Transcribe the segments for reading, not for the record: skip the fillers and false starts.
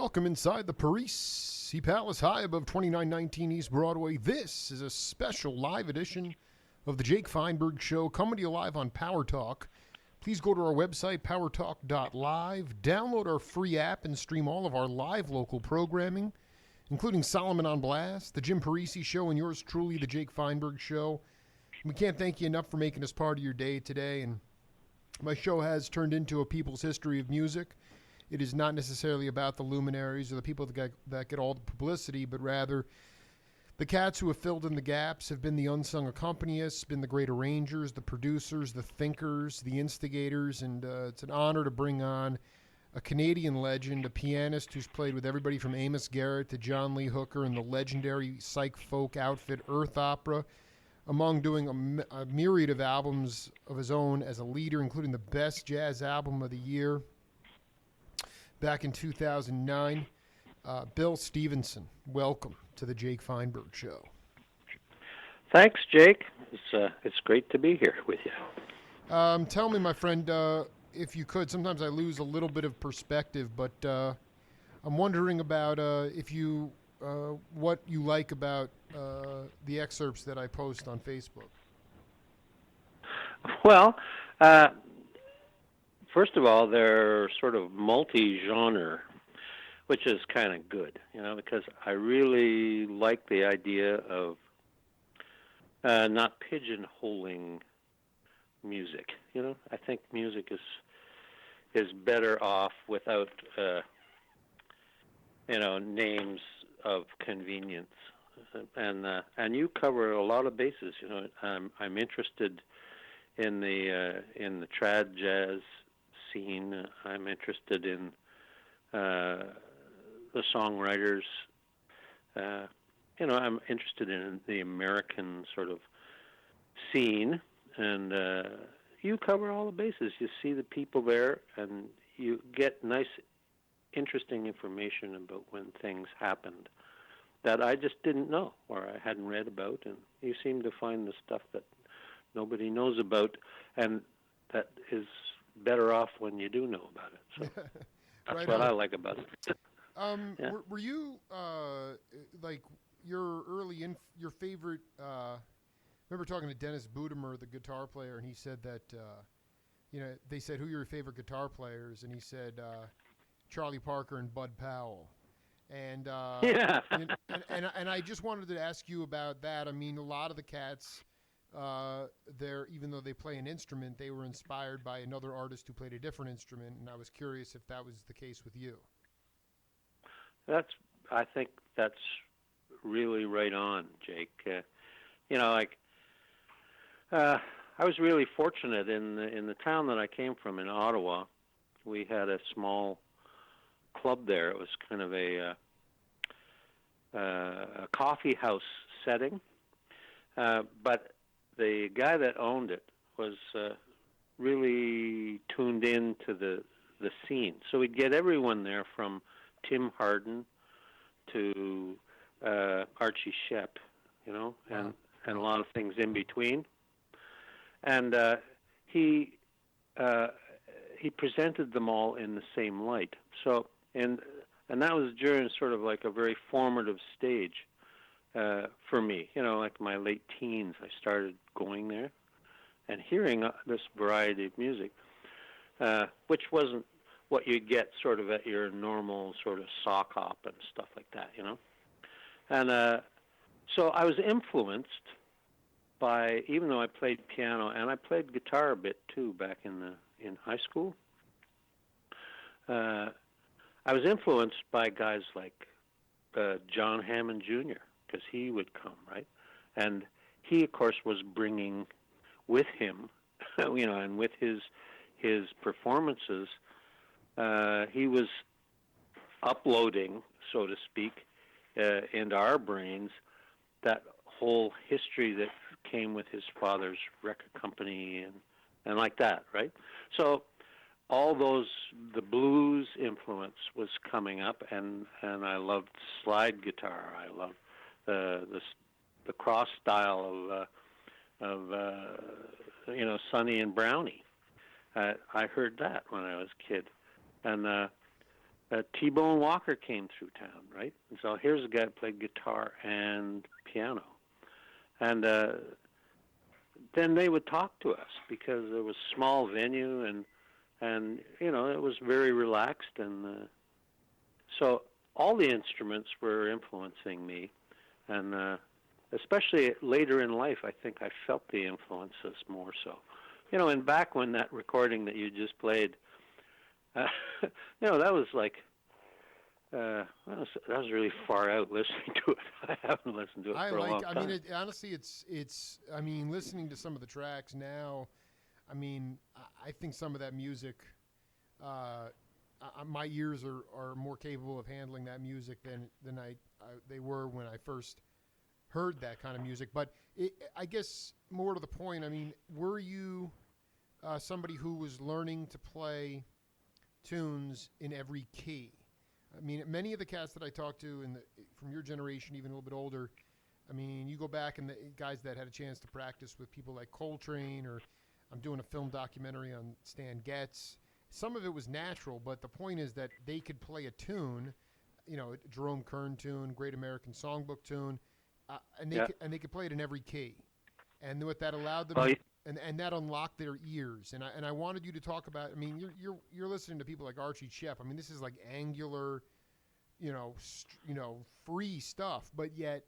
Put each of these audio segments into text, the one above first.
welcome inside the Parisi Palace high above 2919 East Broadway. This is a special live edition of the Jake Feinberg Show, coming to you live on Power Talk. Please go to our website, powertalk.live, download our free app, and stream all of our live local programming, including Solomon on Blast, the Jim Parisi Show, and yours truly, the Jake Feinberg Show. We can't thank you enough for making us part of your day today, and my show has turned into a people's history of music. It is not necessarily about the luminaries or the people that get all the publicity, but rather the cats who have filled in the gaps have been the unsung accompanists, been the great arrangers, the producers, the thinkers, the instigators, and it's an honor to bring on a Canadian legend, a pianist who's played with everybody from Amos Garrett to John Lee Hooker and the legendary psych folk outfit Earth Opera, among doing a myriad of albums of his own as a leader, including the best jazz album of the year back in 2009. Bill Stevenson, welcome to the Jake Feinberg Show. Thanks, Jake. It's great to be here with you. Tell me, my friend, if you could, sometimes I lose a little bit of perspective, but I'm wondering about what you like about the excerpts that I post on Facebook. Well, first of all, they're sort of multi-genre, which is kind of good, because I really like the idea of not pigeonholing music. I think music is better off without names of convenience, and you cover a lot of bases. I'm interested in the trad jazz scene. I'm interested in the songwriters. I'm interested in the American sort of scene, and you cover all the bases. You see the people there, and you get nice, interesting information about when things happened that I just didn't know or I hadn't read about, and you seem to find the stuff that nobody knows about, and that is better off when you do know about it. So that's right what on. I like about it. Yeah. Were you like your favorite? I remember talking to Dennis Budemer, the guitar player, and he said that they said, who are your favorite guitar players, and he said Charlie Parker and Bud Powell. And yeah. and I just wanted to ask you about that. I mean, a lot of the cats, even though they play an instrument, they were inspired by another artist who played a different instrument, and I was curious if that was the case with you. I think that's really right on, Jake. I was really fortunate in the town that I came from, in Ottawa. We had a small club there. It was kind of a coffee house setting, but the guy that owned it was really tuned in to the scene. So we'd get everyone there, from Tim Hardin to Archie Shepp, and a lot of things in between. And he presented them all in the same light. So and that was during sort of like a very formative stage for me. Like my late teens, I started going there and hearing this variety of music, which wasn't what you get sort of at your normal sort of sock hop and stuff like that, And so I was influenced by, even though I played piano and I played guitar a bit too back in high school, I was influenced by guys like John Hammond Jr., because he would come, right? And he, of course, was bringing with him, and with his performances, he was uploading, so to speak, into our brains that whole history that came with his father's record company and like that, right? So all the blues influence was coming up, and I loved slide guitar. I loved the cross style of Sonny and Brownie. I heard that when I was a kid, and T-Bone Walker came through town, right? And so here's a guy who played guitar and piano. And then they would talk to us because it was a small venue and it was very relaxed. And so all the instruments were influencing me. And especially later in life, I think I felt the influences more so. And back when that recording that you just played, that was like, that was really far out listening to it. I haven't listened to it for a long time. I mean, honestly, it's. I mean, listening to some of the tracks now, I mean, I think some of that music, my ears are more capable of handling that music than they were when I first heard that kind of music. But I guess more to the point, I mean, were you somebody who was learning to play tunes in every key? I mean, many of the cats that I talked to from your generation, even a little bit older, I mean, you go back and the guys that had a chance to practice with people like Coltrane, or I'm doing a film documentary on Stan Getz. Some of it was natural, but the point is that they could play a tune, a Jerome Kern tune, Great American Songbook tune, and they could play it in every key. And what that allowed them, and that unlocked their ears. And I wanted you to talk about. I mean, you're listening to people like Archie Shepp. I mean, this is like angular, free stuff. But yet,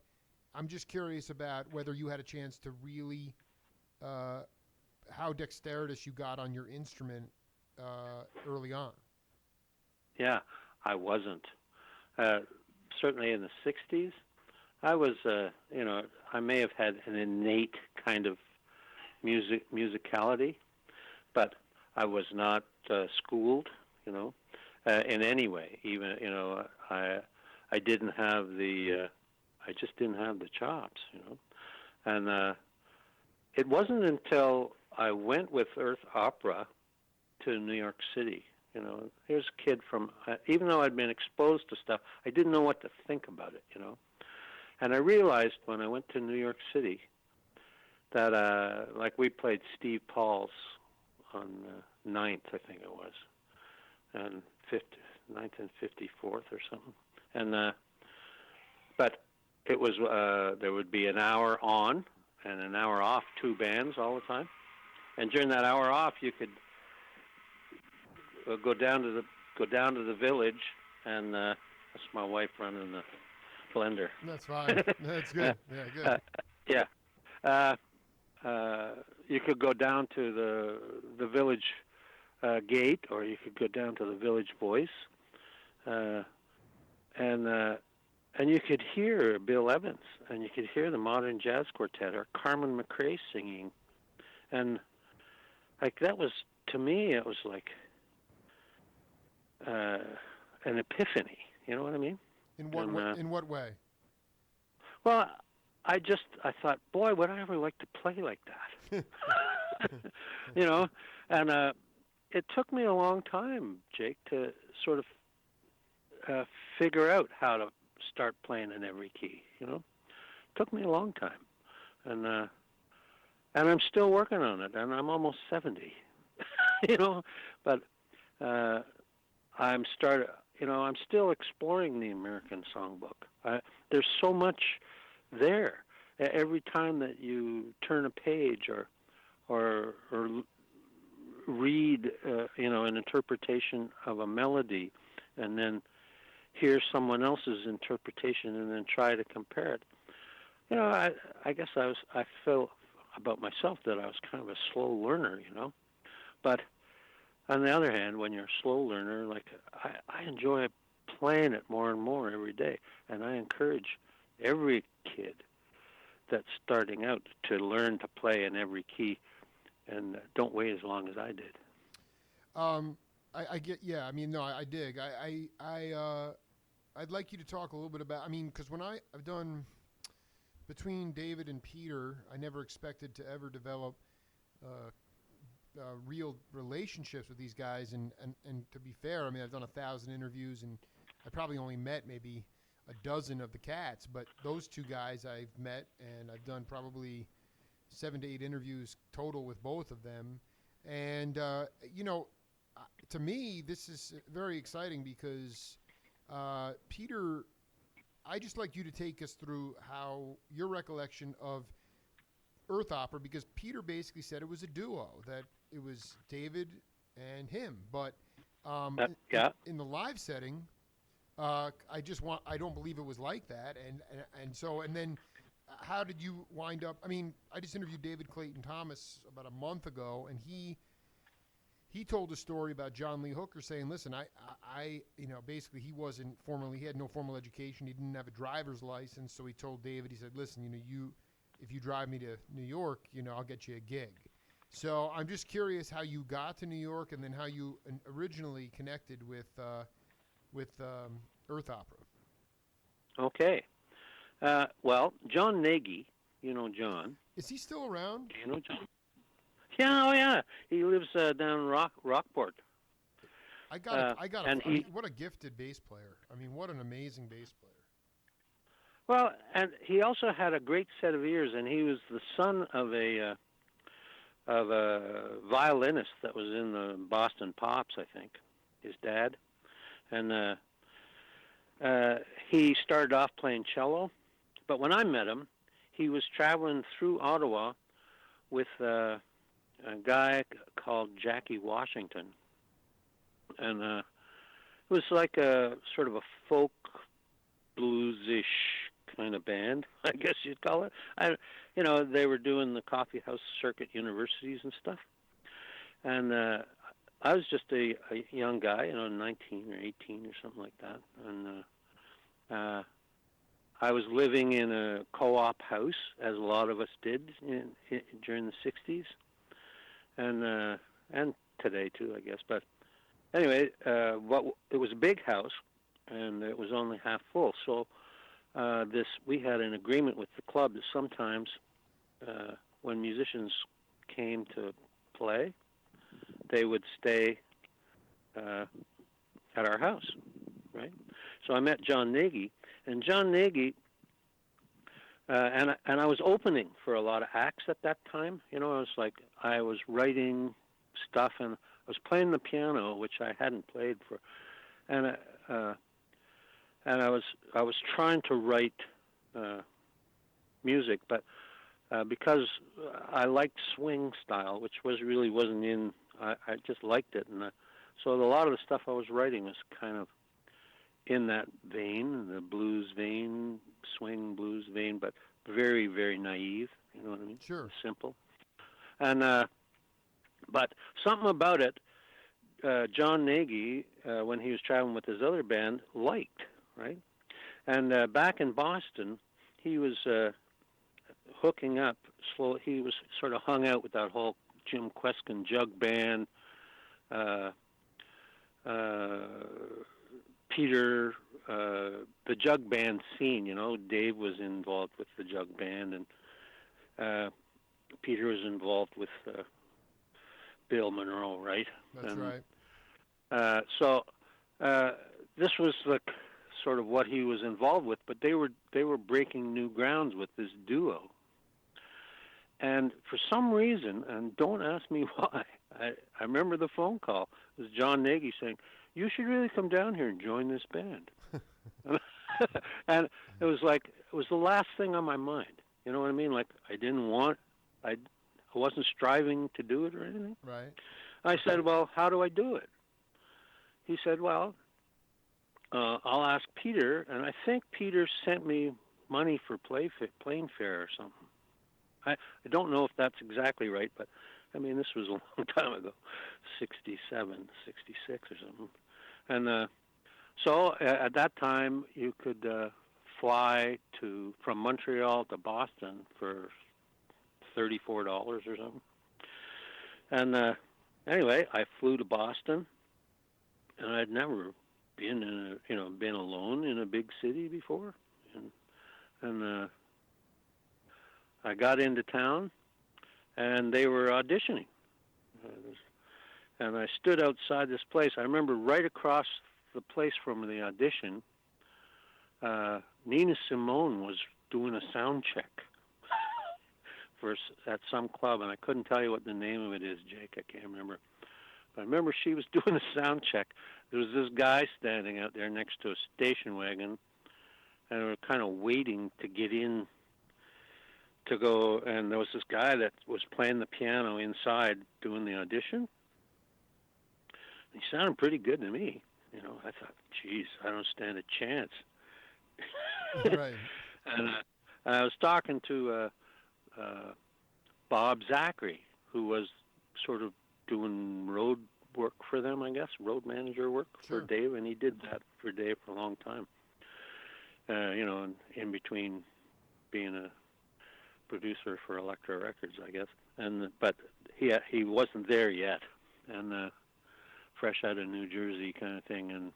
I'm just curious about whether you had a chance to really, how dexterous you got on your instrument early on. Yeah, I wasn't. Certainly in the '60s, I was. I may have had an innate kind of musicality, but I was not schooled, in any way. Even I didn't have I just didn't have the chops, and it wasn't until I went with Earth Opera to New York City. Here's a kid from, even though I'd been exposed to stuff, I didn't know what to think about it, And I realized when I went to New York City that, like we played Steve Paul's on 9th, I think it was, and 9th and 54th or something. And, but it was, there would be an hour on and an hour off, 2 bands all the time. And during that hour off, you could go down to the village, and that's my wife running the blender. That's fine. That's good. Yeah, good. You could go down to the village gate, or you could go down to the Village Voice, and you could hear Bill Evans, and you could hear the Modern Jazz Quartet or Carmen McRae singing, and like that was, to me, it was like an epiphany. You know what I mean? In what way? Well, I thought, boy, would I ever like to play like that? And it took me a long time, Jake, to sort of figure out how to start playing in every key. It took me a long time, and I'm still working on it, and I'm almost 70. But I'm still exploring the American Songbook. There's so much there. Every time that you turn a page or read, an interpretation of a melody, and then hear someone else's interpretation, and then try to compare it. I guess I feel about myself that I was kind of a slow learner, But on the other hand, when you're a slow learner, like I enjoy playing it more and more every day, and I encourage every kid that's starting out to learn to play in every key, and don't wait as long as I did. I get, yeah. I mean, no, I dig. I'd like you to talk a little bit about. I mean, because when I've done between David and Peter, I never expected to ever develop real relationships with these guys. And to be fair, I mean, I've done 1,000 interviews, and I probably only met maybe a dozen of the cats. But those 2 guys I've met, and I've done probably 7 to 8 interviews total with both of them. And to me, this is very exciting because Peter, I just like you to take us through how your recollection of Earth Opera, because Peter basically said it was a duo, that it was David and him. But Yeah. in the live setting, I don't believe it was like that. And then how did you wind up? I mean, I just interviewed David Clayton Thomas about a month ago, and he told a story about John Lee Hooker saying, listen, basically he had no formal education. He didn't have a driver's license. So he told David, he said, listen, if you drive me to New York, I'll get you a gig. So I'm just curious how you got to New York and then how you originally connected with Earth Opera. Okay. Well, John Nagy, you know John. Is he still around? Do you know John? Yeah, oh yeah. He lives down Rockport. What a gifted bass player. I mean, what an amazing bass player. Well, and he also had a great set of ears, and he was the son of a violinist that was in the Boston Pops, I think, his dad. And he started off playing cello, but when I met him, he was traveling through Ottawa with a guy called Jackie Washington. And it was like a sort of a folk bluesish kind of band, I guess you'd call it. They were doing the coffee house circuit universities and stuff. And I was just a young guy, 19 or 18 or something like that. And I was living in a co-op house, as a lot of us did during the 60s. And today too, I guess. But anyway, it was a big house, and it was only half full. So we had an agreement with the club that sometimes when musicians came to play, they would stay at our house, right? So I met John Nagy, and John Nagy, and I was opening for a lot of acts at that time. I was writing stuff, and I was playing the piano, which I hadn't played for, and I was trying to write music, but because I liked swing style, which wasn't in. I just liked it, and so a lot of the stuff I was writing was kind of in that vein, the blues vein, swing blues vein, but very, very naive. You know what I mean? Sure. Simple. And but something about it, John Nagy, when he was traveling with his other band, liked, right? And back in Boston, he was hooking up slow. He was sort of hung out with that whole Jim Kweskin jug band, Peter, the jug band scene. Dave was involved with the jug band, and Peter was involved with Bill Monroe, right? That's right. So this was sort of what he was involved with, but they were breaking new grounds with this duo. And for some reason, and don't ask me why, I remember the phone call. It was John Nagy saying, "You should really come down here and join this band." And it was the last thing on my mind. You know what I mean? Like, I wasn't striving to do it or anything. Right. I said, "Well, how do I do it?" He said, "Well, I'll ask Peter," and I think Peter sent me money for plane fare or something. I don't know if that's exactly right, but I mean, this was a long time ago, 67, 66 or something. And so at that time, you could fly from Montreal to Boston for $34 or something. And anyway, I flew to Boston, and I'd never been been alone in a big city before, and I got into town, and they were auditioning, and I stood outside this place. I remember right across the place from the audition, Nina Simone was doing a sound check at some club, and I couldn't tell you what the name of it is, Jake. I can't remember. I remember she was doing the sound check. There was this guy standing out there next to a station wagon, and we were kind of waiting to get in to go. And there was this guy that was playing the piano inside doing the audition. He sounded pretty good to me. You know, I thought, geez, I don't stand a chance. Right. And I was talking to Bob Zachary, who was sort of doing road work for them, I guess, road manager work for Dave, and he did that for Dave for a long time. You know, in between being a producer for Elektra Records, I guess. But he wasn't there yet, and fresh out of New Jersey kind of thing,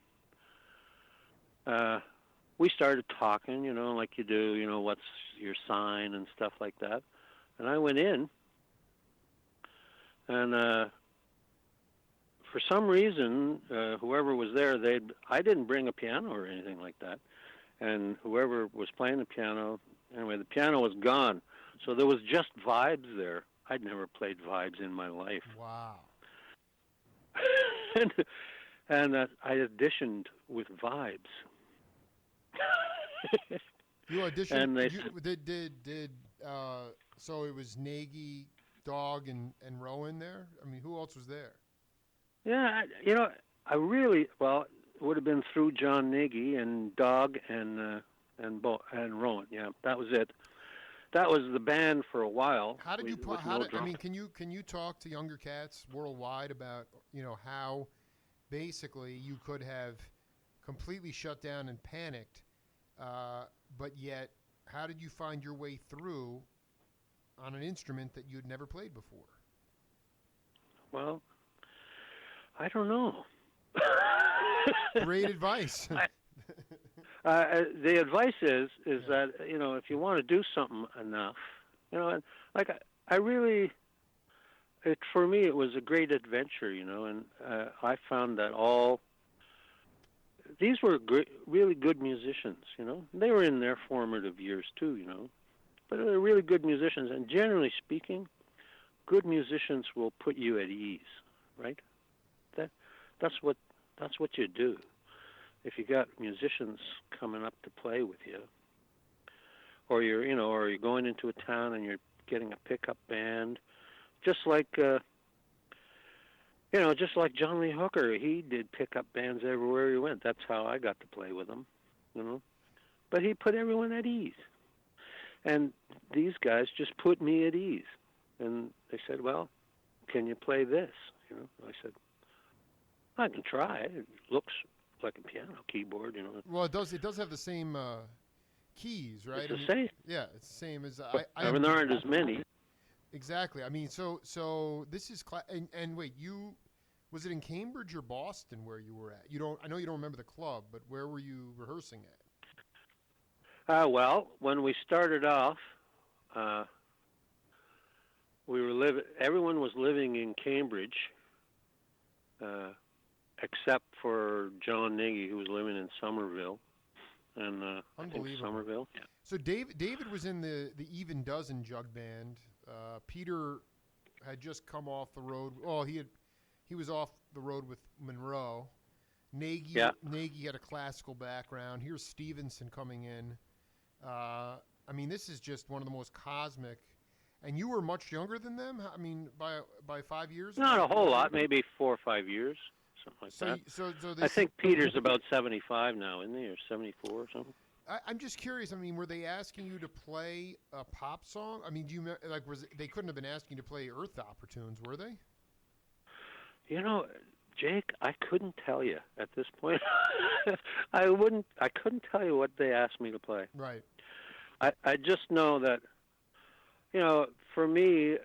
and we started talking, you know, like you do, you know, what's your sign and stuff like that. And I went in, and for some reason, whoever was there, I didn't bring a piano or anything like that, and whoever was playing the piano, anyway, the piano was gone, so there was just vibes there. I'd never played vibes in my life. Wow. and I auditioned with vibes. You auditioned. And they so it was Nagy, Dog, and Rowan there. I mean, who else was there? Yeah, you know, it would have been through John Nagy and Dog and Rowan. Yeah, that was it. That was the band for a while. How did can you talk to younger cats worldwide about, you know, how basically you could have completely shut down and panicked, but yet how did you find your way through on an instrument that you'd never played before? Well, I don't know. Great advice. The advice is that, you know, if you want to do something enough, you know, like for me it was a great adventure, you know, and I found that these were really good musicians, you know. They were in their formative years too, you know, but they were really good musicians, and generally speaking, good musicians will put you at ease, right? That's what you do. If you got musicians coming up to play with you, or you're going into a town and you're getting a pickup band, just like John Lee Hooker, he did pickup bands everywhere he went. That's how I got to play with him, you know. But he put everyone at ease, and these guys just put me at ease. And they said, "Well, can you play this?" You know, I said, "I can try. It looks like a piano keyboard, you know." Well, it does have the same keys, right? It's the same. Yeah, it's the same as I mean, there aren't as many. Exactly. I mean, so this is and wait, was it in Cambridge or Boston where you were at? I know you don't remember the club, but where were you rehearsing at? Well, when we started off, everyone was living in Cambridge, except for John Nagy, who was living in Somerville, and I think Somerville. Yeah. So David was in the Even Dozen jug band. Peter had just come off the road. Oh, he was off the road with Monroe. Nagy had a classical background. Here's Stevenson coming in. I mean, this is just one of the most cosmic. And you were much younger than them. I mean, by 5 years. Not a whole lot, maybe 4 or 5 years, something like that. So I think Peter's about 75 now, isn't he, or 74 or something? I'm just curious. I mean, were they asking you to play a pop song? I mean, they couldn't have been asking you to play Earthopera tunes, were they? You know, Jake, I couldn't tell you at this point. I couldn't tell you what they asked me to play. Right. I just know that, you know, for me,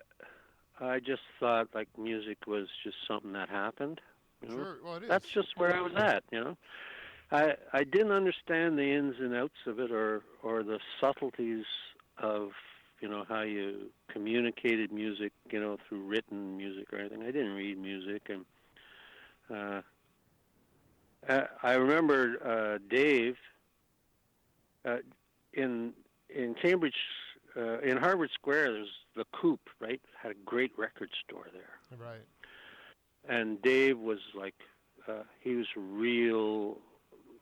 I just thought like music was just something that happened. You know? Sure. Well, it is. That's just where I was at, you know. I didn't understand the ins and outs of it, or the subtleties of, you know, how you communicated music, you know, through written music or anything. I didn't read music, and I remember Dave in Cambridge, in Harvard Square. There's the Coop, right? Had a great record store there. Right. and Dave was like, he was a real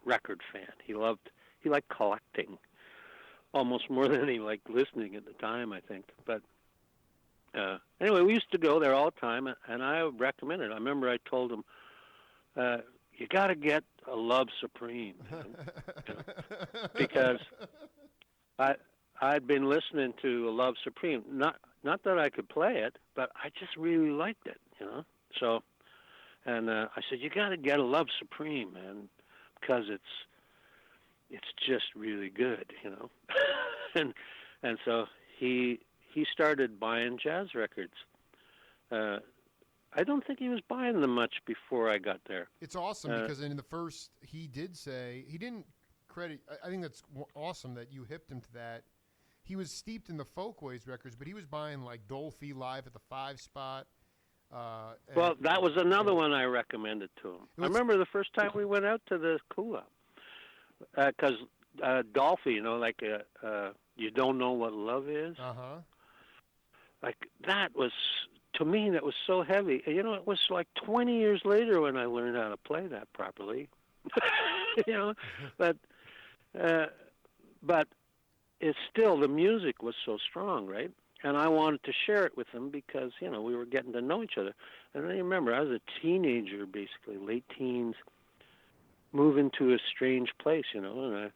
record fan. He liked collecting almost more than he liked listening at the time, I think. But anyway, we used to go there all the time, and I recommended it. I remember I told him, you got to get a Love Supreme, because I'd been listening to a Love Supreme. Not that I could play it, but I just really liked it, So, and I said, you got to get a Love Supreme, man, because it's just really good, and so he started buying jazz records. I don't think he was buying them much before I got there. It's awesome because in the first, he did say, he didn't credit, I think that's awesome that you hipped him to that. He was steeped in the Folkways records, but he was buying like Dolphy Live at the 5 Spot. Well, that was another one I recommended to him. I remember the first time we went out to the Kula, because Dolphy, like You Don't Know What Love Is. Like that was, to me, that was so heavy. It was like 20 years later when I learned how to play that properly. But it's still, the music was so strong, right? And I wanted to share it with them because, we were getting to know each other. And I remember I was a teenager, basically, late teens, moving to a strange place, and I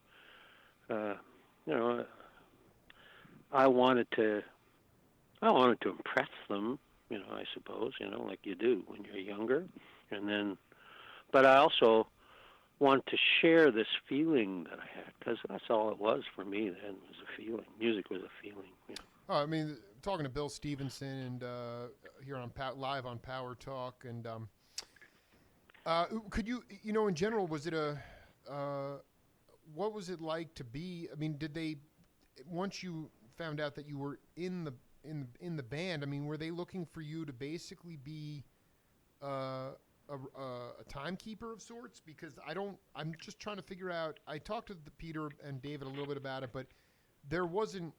wanted to impress them, I suppose, like you do when you're younger. And then, but I also want to share this feeling that I had, because that's all it was for me then, was a feeling. Music was a feeling. Oh, I mean, talking to Bill Stevenson and here on live on Power Talk, and could you, in general, was it what was it like to be? I mean, did they, once you found out that you were in the band, I mean, were they looking for you to basically be a timekeeper of sorts? Because I'm just trying to figure out. I talked to Peter and David a little bit about it, but there wasn't.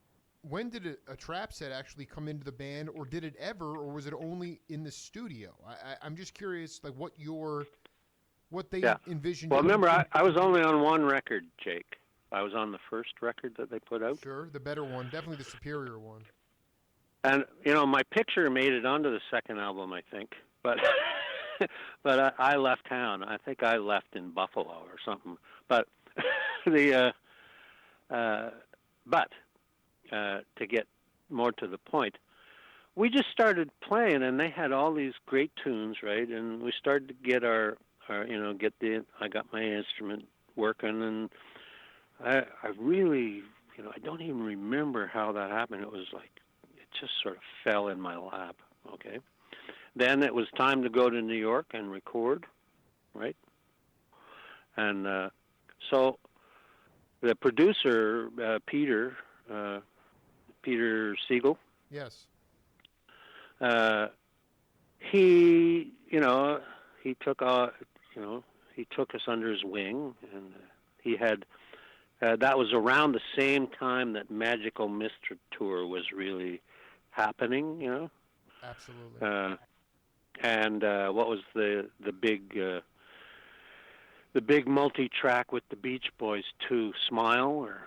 When did a trap set actually come into the band, or did it ever, or was it only in the studio? I'm just curious, like what they envisioned. Well, remember, I was only on one record, Jake. I was on the first record that they put out. Sure, the better one, definitely the superior one. And my picture made it onto the second album, I think, but but I left town. I think I left in Buffalo or something. But to get more to the point, we just started playing, and they had all these great tunes, right? And we started to get I got my instrument working, and I really, I don't even remember how that happened. It was like, it just sort of fell in my lap, okay? Then it was time to go to New York and record, right? And so the producer, Peter Siegel. Yes. He took us under his wing, and he had. That was around the same time that Magical Mr. Tour was really happening, Absolutely. And what was the big multi-track with the Beach Boys too? Smile, or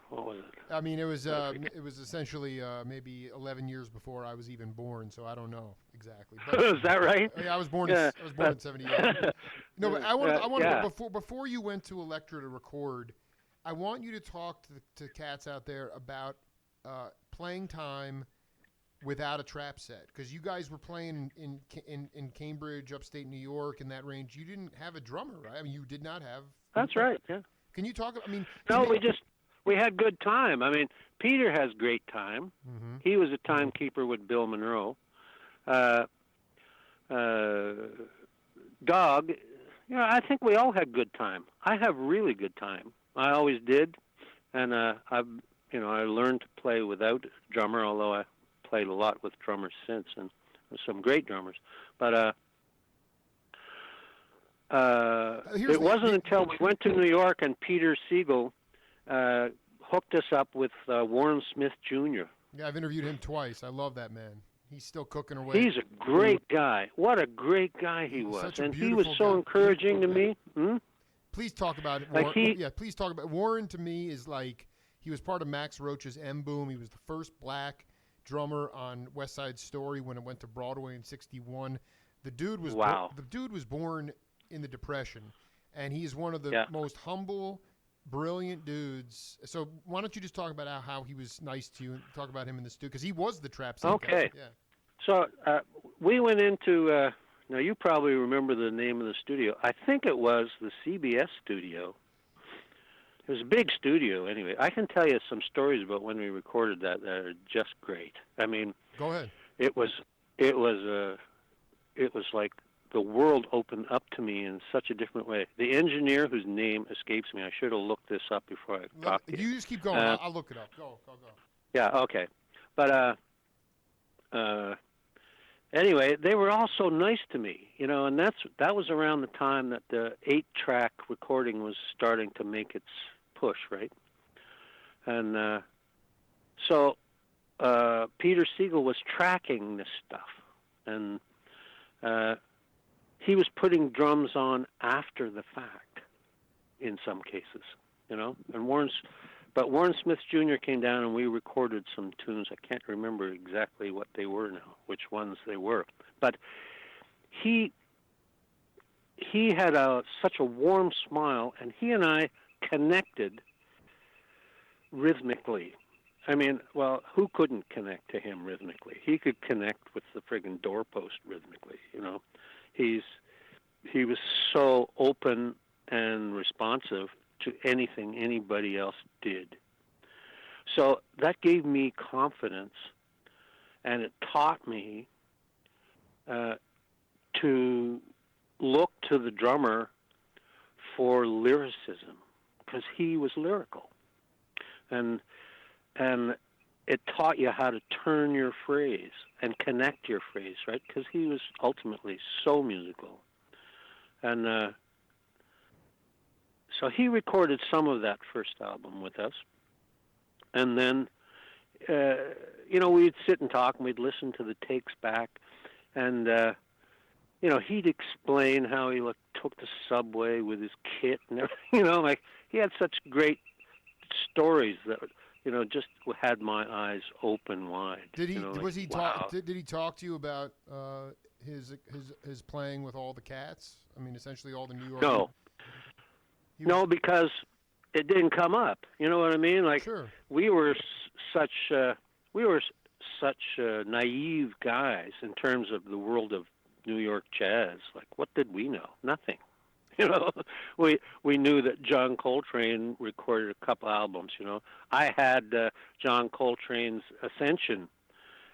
what was it? I mean, it was essentially maybe 11 years before I was even born, so I don't know exactly. But, is that right? Yeah, I was born in 78. No, but I want before you went to Elektra to record, I want you to talk to cats out there about playing time without a trap set, because you guys were playing in Cambridge, upstate New York, in that range. You didn't have a drummer, right? I mean, you did not have. That's right. Yeah. Can you talk? I mean, no, we had good time. I mean, Peter has great time. Mm-hmm. He was a timekeeper with Bill Monroe. Dog, I think we all had good time. I have really good time. I always did, and I learned to play without a drummer, although I played a lot with drummers since, and some great drummers. But it wasn't until we went to New York and Peter Siegel hooked us up with Warren Smith Jr. Yeah, I've interviewed him twice. I love that man. He's still cooking away. He's a great guy. What a great guy he was. Such a And he was beautiful so guy. encouraging to me. Please talk about it. Like Please talk about Warren. To me, is like he was part of Max Roach's M Boom. He was the first black drummer on West Side Story when it went to Broadway in '61. The dude was the dude was born in the Depression, and he is one of the most humble, brilliant dudes. So why don't you just talk about how he was nice to you and talk about him in the studio, because he was the trap scene guy. Yeah. So we went into. Now, you probably remember the name of the studio. I think it was the CBS studio. It was a big studio, anyway. I can tell you some stories about when we recorded that are just great. I mean, go ahead. It was like the world opened up to me in such a different way. The engineer, whose name escapes me, I should have looked this up before I talked to you. You just keep going. I'll look it up. Go. Yeah, okay. But anyway, they were all so nice to me, and that was around the time that the 8-track recording was starting to make its push, right? And so Peter Siegel was tracking this stuff, and he was putting drums on after the fact in some cases, and Warren Smith Jr. came down and we recorded some tunes. I can't remember exactly what they were now, which ones they were. But he had such a warm smile, and he and I connected rhythmically. I mean, well, who couldn't connect to him rhythmically? He could connect with the friggin' doorpost rhythmically, He was so open and responsive to anything anybody else did. So that gave me confidence, and it taught me to look to the drummer for lyricism, because he was lyrical. And it taught you how to turn your phrase and connect your phrase, right? Because he was ultimately so musical. And so he recorded some of that first album with us. And then, we'd sit and talk, and we'd listen to the takes back. And, he'd explain how he took the subway with his kit and everything, like he had such great stories that, just had my eyes open wide. Did he? Did he talk to you about his playing with all the cats? I mean, essentially all the New York. No, because it didn't come up. You know what I mean? Like, sure. we were such naive guys in terms of the world of New York jazz. Like, what did we know? Nothing. We knew that John Coltrane recorded a couple albums. I had John Coltrane's Ascension,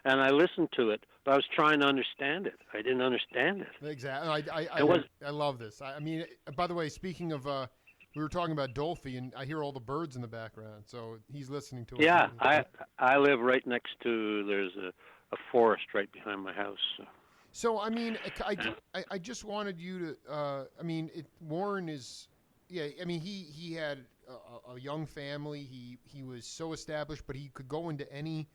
and I listened to it, but I was trying to understand it. I didn't understand it. Exactly. I love this. I mean, by the way, speaking of, we were talking about Dolphy, and I hear all the birds in the background, so he's listening to it. Yeah, I live right next to. There's a forest right behind my house. So, I mean, I just wanted you to, Warren is, I mean, he had a young family. He was so established, but he could go into any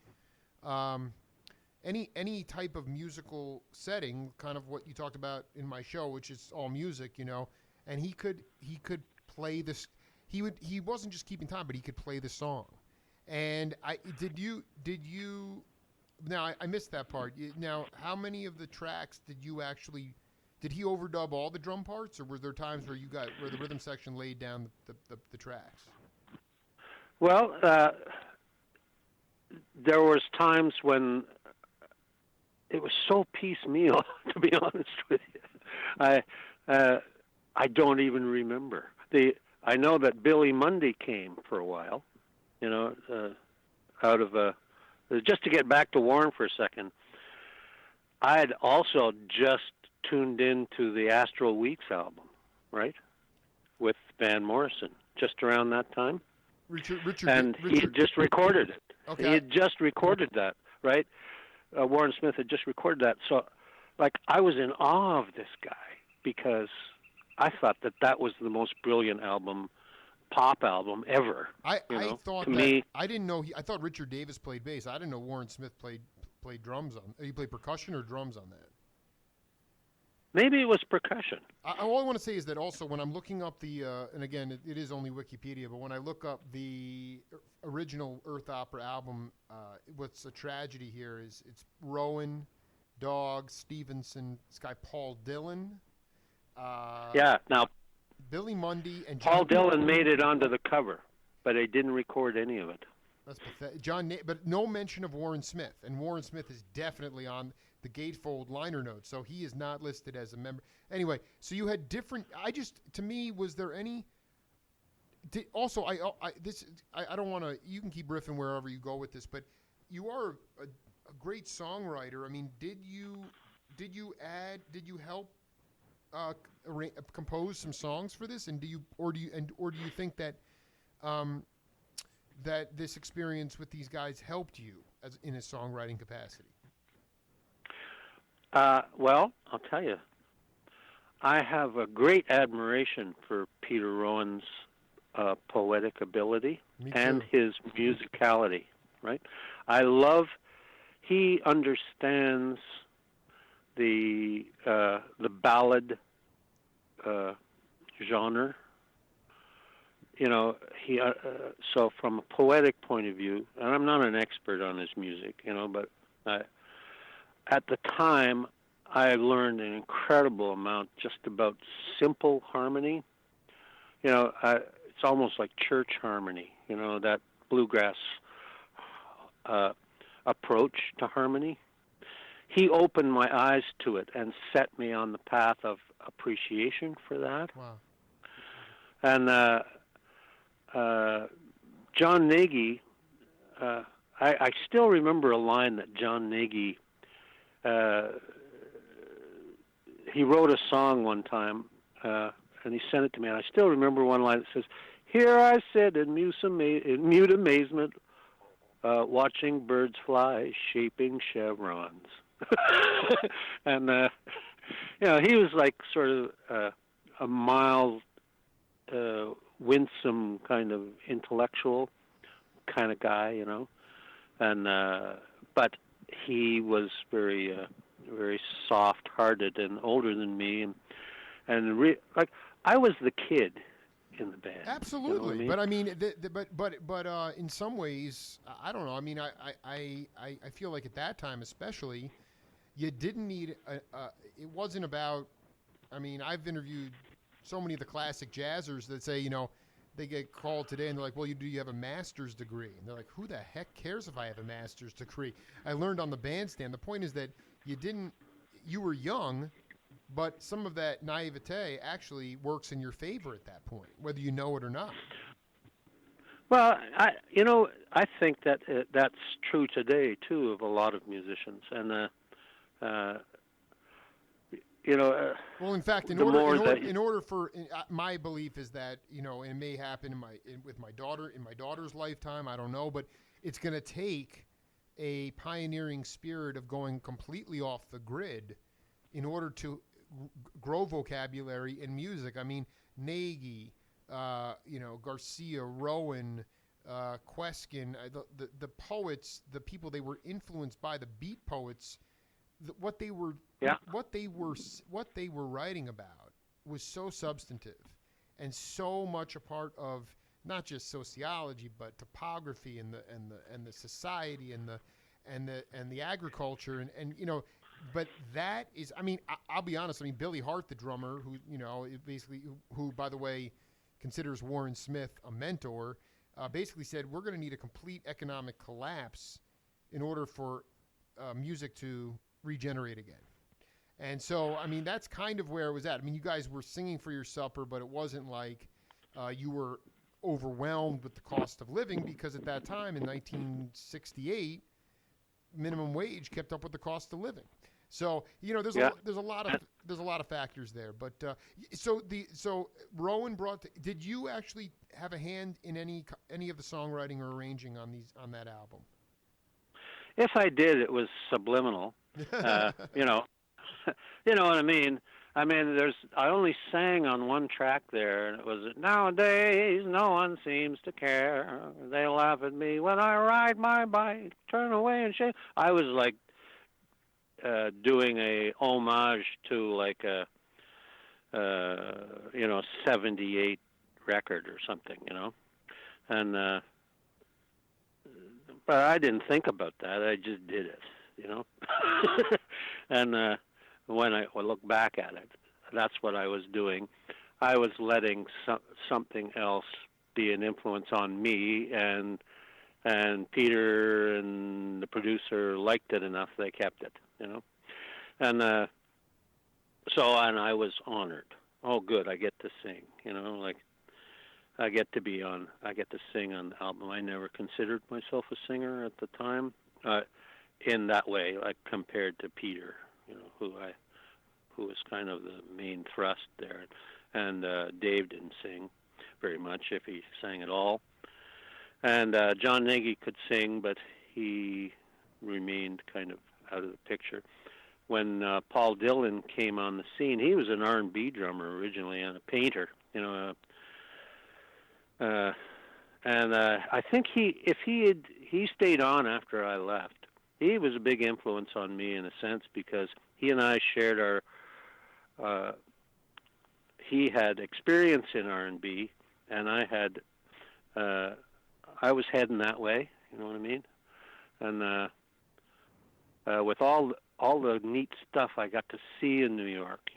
type of musical setting, kind of what you talked about in my show, which is all music, and he could play this. He wasn't just keeping time, but he could play the song. And did you now, I missed that part. Now, how many of the tracks did he overdub all the drum parts, or were there times where the rhythm section laid down the tracks? Well, there was times when it was so piecemeal, to be honest with you. I don't even remember. I know that Billy Mundy came for a while, out of just to get back to Warren for a second, I had also just tuned into the Astral Weeks album, right, with Van Morrison, just around that time. Richard, he had just recorded it. Okay. He had just recorded that, right? Warren Smith had just recorded that. So, I was in awe of this guy because I thought that was the most brilliant pop album ever. I thought to me, I didn't know I thought Richard Davis played bass. I didn't know Warren Smith played played drums on. You played percussion or drums on that? Maybe it was percussion. All I want to say is that also when I'm looking up the, and again, it is only Wikipedia, but when I look up the original Earth Opera album, what's a tragedy here is it's Rowan, Dog, Stevenson, this guy Paul Dillon. Yeah. Now, Billy Mundy and Paul Dillon made it onto the cover, but he didn't record any of it. That's pathetic. But no mention of Warren Smith, and Warren Smith is definitely on the gatefold liner notes, so he is not listed as a member. Anyway, so you had different. To me, was there any? Also, I don't want to. You can keep riffing wherever you go with this, but you are a great songwriter. I mean, did you help compose some songs for this, and do you think that that this experience with these guys helped you as in a songwriting capacity? Well, I'll tell you, I have a great admiration for Peter Rowan's poetic ability and his musicality. Right, he understands the ballad genre. You know, so from a poetic point of view, and I'm not an expert on his music, you know, but at the time, I learned an incredible amount just about simple harmony. You know, it's almost like church harmony, you know, that bluegrass approach to harmony. He opened my eyes to it and set me on the path of appreciation for that. Wow. And John Nagy, I still remember a line that John Nagy, he wrote a song one time, and he sent it to me, and I still remember one line that says, "Here I sit in mute amazement, watching birds fly, shaping chevrons." And, you know, he was like sort of a mild, winsome kind of intellectual kind of guy, you know, and but he was very soft-hearted and older than me, and like I was the kid in the band. Absolutely, you know what I mean? but in some ways, I don't know. I mean, I feel like at that time, especially, you didn't need it wasn't about. I mean, I've interviewed so many of the classic jazzers that say, you know, they get called today and they're like, well, do you have a master's degree? And they're like, who the heck cares if I have a master's degree? I learned on the bandstand. The point is that you were young, but some of that naivete actually works in your favor at that point, whether you know it or not. Well, I think that that's true today too of a lot of musicians, and well, in fact, in order for my belief is that, you know, it may happen with my daughter's lifetime. I don't know, but it's going to take a pioneering spirit of going completely off the grid in order to grow vocabulary in music. I mean, Nagy, Garcia, Rowan, Queskin, the poets, the people they were influenced by, the beat poets. What they were writing about was so substantive and so much a part of not just sociology but topography and the society and the agriculture and you know, but that is, I mean, I'll be honest, I mean, Billy Hart, the drummer, who, you know, who by the way considers Warren Smith a mentor, basically said we're going to need a complete economic collapse in order for music to regenerate again. And so, I mean, that's kind of where it was at. I mean, you guys were singing for your supper, but it wasn't like you were overwhelmed with the cost of living, because at that time in 1968, minimum wage kept up with the cost of living. So, you know, there's a lot of factors there. But so Rowan did you actually have a hand in any of the songwriting or arranging on that album? If I did, it was subliminal. You know, you know what I mean. I mean, I only sang on one track there, and it was, "Nowadays no one seems to care. They laugh at me when I ride my bike, turn away and shake." I was like doing a homage to like a 78 record or something, and but I didn't think about that. I just did it, and when I look back at it, that's what I was doing. I was letting something else be an influence on me, and Peter and the producer liked it enough they kept it, and and I was honored. Oh, good, I get to sing, like I get to sing on the album. I never considered myself a singer at the time, in that way, like compared to Peter, who was kind of the main thrust there, and Dave didn't sing very much, if he sang at all, and John Nagy could sing, but he remained kind of out of the picture. When Paul Dillon came on the scene, he was an R&B drummer originally and a painter, and I think if he stayed on after I left, he was a big influence on me in a sense, because he and I shared he had experience in R&B, and I was heading that way, you know what I mean? And with all the neat stuff I got to see in New York,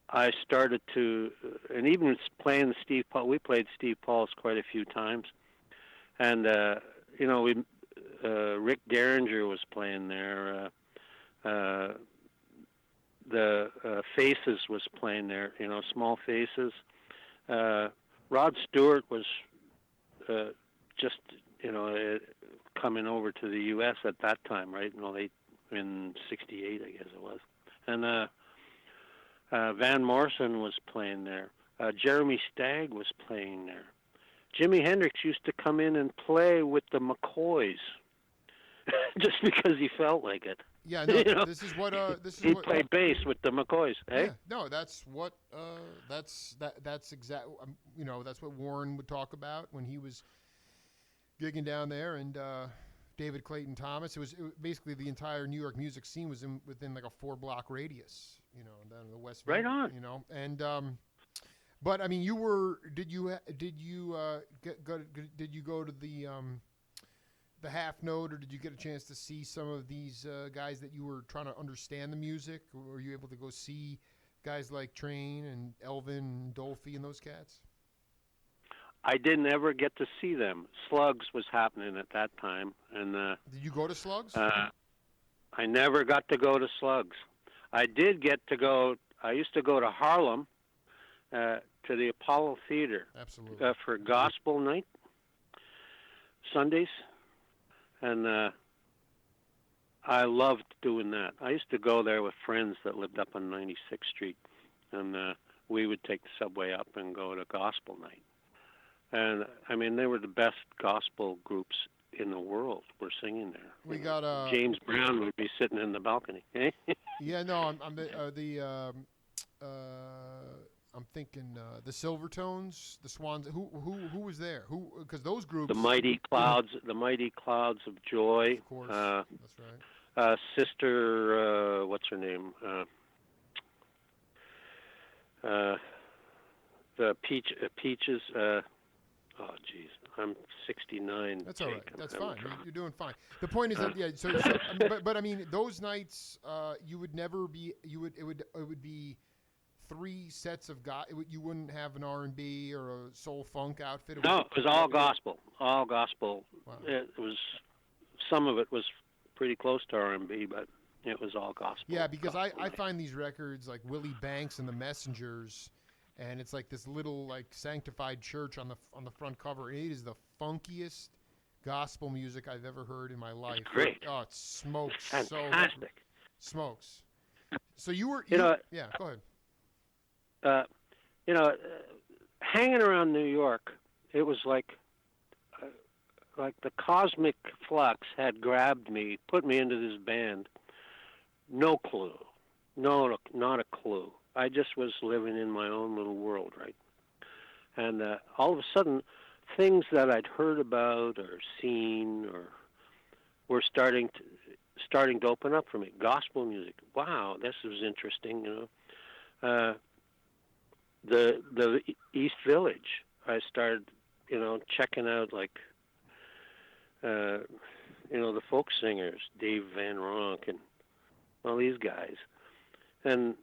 I started to, and even playing Steve Paul, we played Steve Paul's quite a few times, and Rick Derringer was playing there, the Faces was playing there, Small Faces. Rod Stewart was just coming over to the U.S. at that time, right? In '68, I guess it was, and Van Morrison was playing there. Jeremy Stagg was playing there. Jimi Hendrix used to come in and play with the McCoys, just because he felt like it. Yeah, no, this is what he played bass with the McCoys. Hey, yeah, no, that's what that's exactly that's what Warren would talk about when he was gigging down there, and David Clayton Thomas. It was basically the entire New York music scene was within like a 4-block radius, down in the West. Right on. And but I mean, did you go to the half note, or did you get a chance to see some of these guys that you were trying to understand the music? Or were you able to go see guys like Train and Elvin and Dolphy and those cats? I didn't ever get to see them. Slugs was happening at that time, and did you go to Slugs? I never got to go to Slugs. I did get to go. I used to go to Harlem to the Apollo Theater. Absolutely. For gospel night Sundays, and I loved doing that. I used to go there with friends that lived up on 96th Street, and we would take the subway up and go to gospel night. And I mean, they were the best gospel groups in the world were singing there. We got James Brown would be sitting in the balcony. Eh? Yeah, no, I'm thinking the Silvertones, the Swans. Who was there? Who? Because those groups. The Mighty Clouds of Joy. Of course, that's right. Sister, what's her name? The Peaches. Oh, geez, I'm 69. That's all right. That's fine. You're doing fine. The point is that So but I mean, those nights, you would never be. It would be 3 sets of guys. You wouldn't have an R&B or a soul funk outfit. No, it was all gospel. All gospel. Wow. It was. Some of it was pretty close to R&B, but it was all gospel. Yeah, because I find these records like Willie Banks and the Messengers. And it's like this little like sanctified church on the front cover. It is the funkiest gospel music I've ever heard in my life. It's great. Oh, it smokes. Fantastic. Smokes. So you were yeah, go ahead. Hanging around New York, it was like the cosmic flux had grabbed me, put me into this band. No clue. No, not a clue. I just was living in my own little world, right? And all of a sudden, things that I'd heard about or seen or were starting to, starting to open up for me. Gospel music. Wow, this was interesting. The East Village. I started, checking out like, the folk singers, Dave Van Ronk and all these guys, and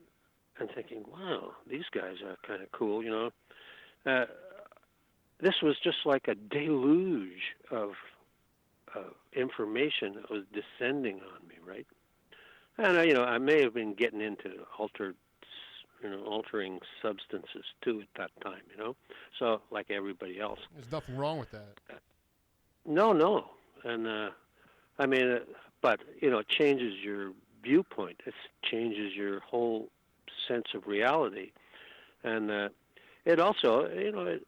thinking, wow, these guys are kind of cool. This was just like a deluge of information that was descending on me, right? And I may have been getting into altering substances too at that time, So like everybody else. There's nothing wrong with that. No, and but it changes your viewpoint. It changes your whole sense of reality, and it also, it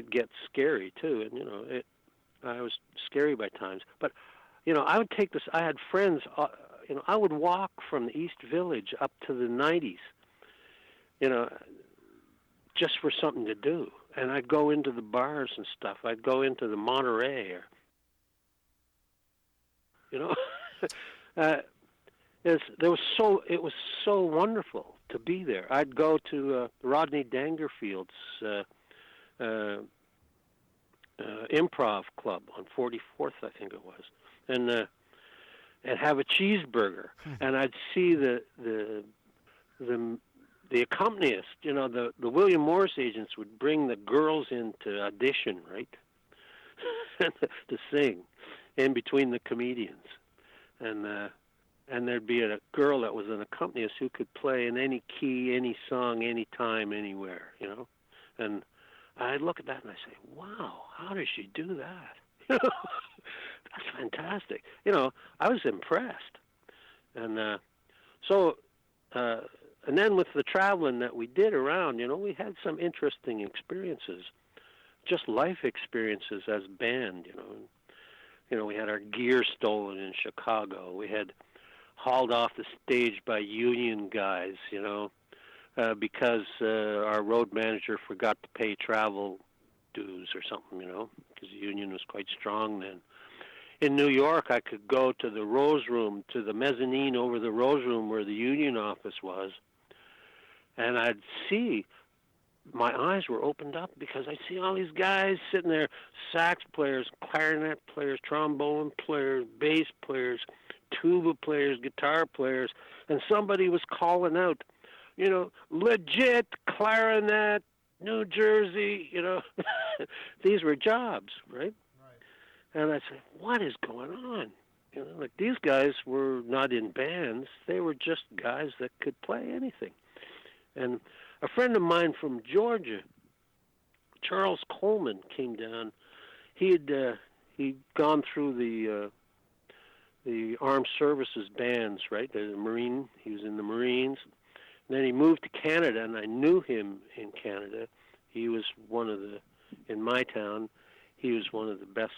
gets scary too, and I was scary by times. But I would take this. I had friends. I would walk from the East Village up to the 90s. Just for something to do. And I'd go into the bars and stuff. I'd go into the Monterey, it was so wonderful to be there. I'd go to Rodney Dangerfield's improv club on 44th, I think it was, and have a cheeseburger, and I'd see the accompanist, the William Morris agents would bring the girls in to audition, right, to sing in between the comedians, and there'd be a girl that was an accompanist who could play in any key, any song, any time, anywhere, and I'd look at that and I say, wow, how does she do that? That's fantastic. I was impressed, and and then with the traveling that we did around, we had some interesting experiences, just life experiences as band, we had our gear stolen in Chicago. We had hauled off the stage by union guys, because our road manager forgot to pay travel dues or something, because the union was quite strong then. In New York, I could go to the Rose Room, to the mezzanine over the Rose Room where the union office was, and I'd see, my eyes were opened up because I'd see all these guys sitting there, sax players, clarinet players, trombone players, bass players, tuba players, guitar players, and somebody was calling out, legit clarinet, New Jersey, these were jobs, right? And I said, what is going on? Like these guys were not in bands. They were just guys that could play anything. And a friend of mine from Georgia, Charles Coleman, came down. He'd gone through the armed services bands, right? The Marine. He was in the Marines. And then he moved to Canada, and I knew him in Canada. He was in my town, he was one of the best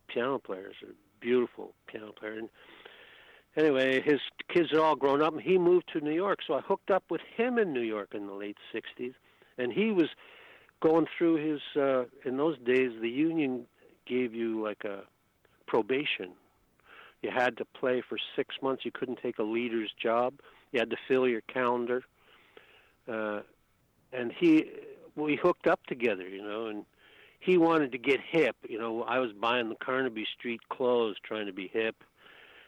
piano players, a beautiful piano player. And anyway, his kids had all grown up, and he moved to New York. So I hooked up with him in New York in the late 60s. And he was going through his, in those days, the union gave you like a probation. You had to play for 6 months. You couldn't take a leader's job. You had to fill your calendar. And we hooked up together, and he wanted to get hip. I was buying the Carnaby Street clothes, trying to be hip,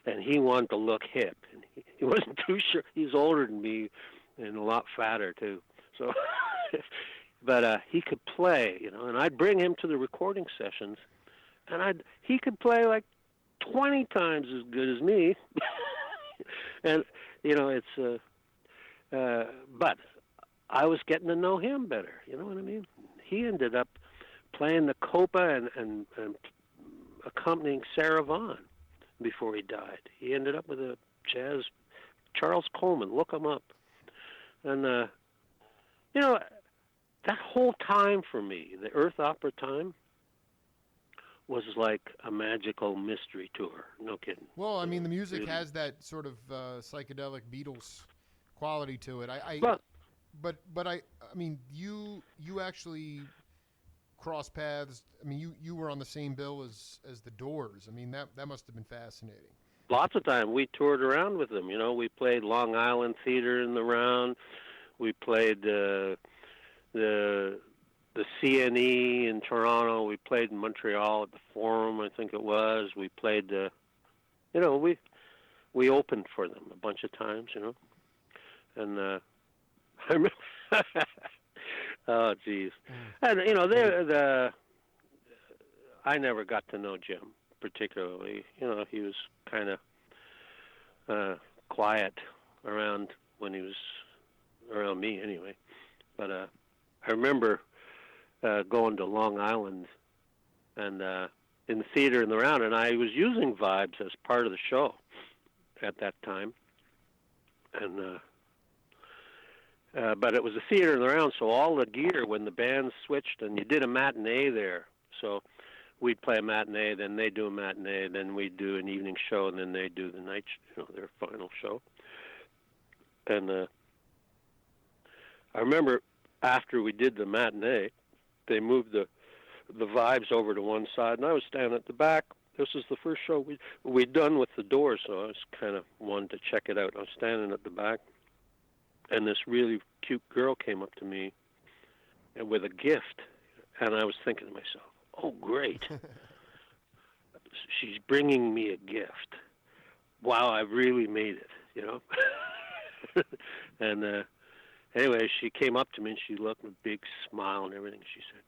and he wanted to look hip. And he wasn't too sure. He's older than me and a lot fatter, too. So, but he could play, and I'd bring him to the recording sessions, and he could play like 20 times as good as me. And, it's, but I was getting to know him better, you know what I mean? He ended up playing the Copa and accompanying Sarah Vaughan before he died. He ended up with a jazz, Charles Coleman, look him up. And, that whole time for me, the Earth Opera time, was like a magical mystery tour. No kidding. Well, I mean, the music has that sort of psychedelic Beatles quality to it. But I mean, you actually cross paths. I mean, you were on the same bill as the Doors. I mean, that must have been fascinating. lots of time. We toured around with them. We played Long Island Theater in the round. We played the CNE in Toronto. We played in Montreal at the Forum, I think it was. We played, we opened for them a bunch of times, and I remember. Oh, geez, and I never got to know Jim particularly. He was kind of quiet around when he was around me, anyway. But I remember going to Long Island and in the theater in the round, and I was using Vibes as part of the show at that time, and but it was a theater in the round, so all the gear when the bands switched, and you did a matinee there, so we'd play a matinee, then they do a matinee, then we'd do an evening show, and then they do the night, their final show, and I remember after we did the matinee, they moved the Vibes over to one side, and I was standing at the back. This was the first show we'd done with the Doors, so I was kind of wanted to check it out. I was standing at the back, and this really cute girl came up to me and with a gift, and I was thinking to myself, oh, great. She's bringing me a gift. Wow, I've really made it, And anyway, she came up to me, and she looked with a big smile and everything. She said,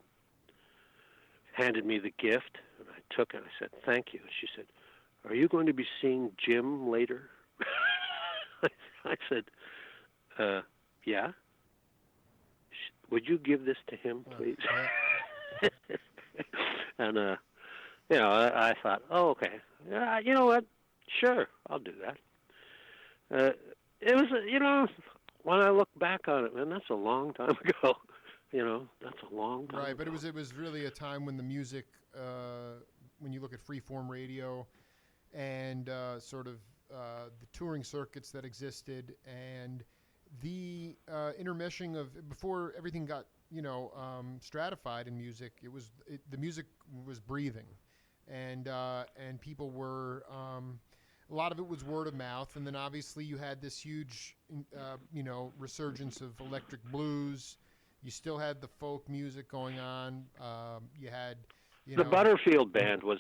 handed me the gift, and I took it. I said, thank you. And she said, are you going to be seeing Jim later? I said, yeah. Would you give this to him, please? And, I thought, oh, okay. You know what? Sure, I'll do that. It was, when I look back on it, man, that's a long time ago. That's a long time. Right, ago. but it was really a time when the music, when you look at freeform radio, and sort of the touring circuits that existed, and the intermeshing of before everything got stratified in music. The music was breathing, and people were. A lot of it was word of mouth, and then obviously you had this huge, resurgence of electric blues. You still had the folk music going on. You had, the Butterfield Band was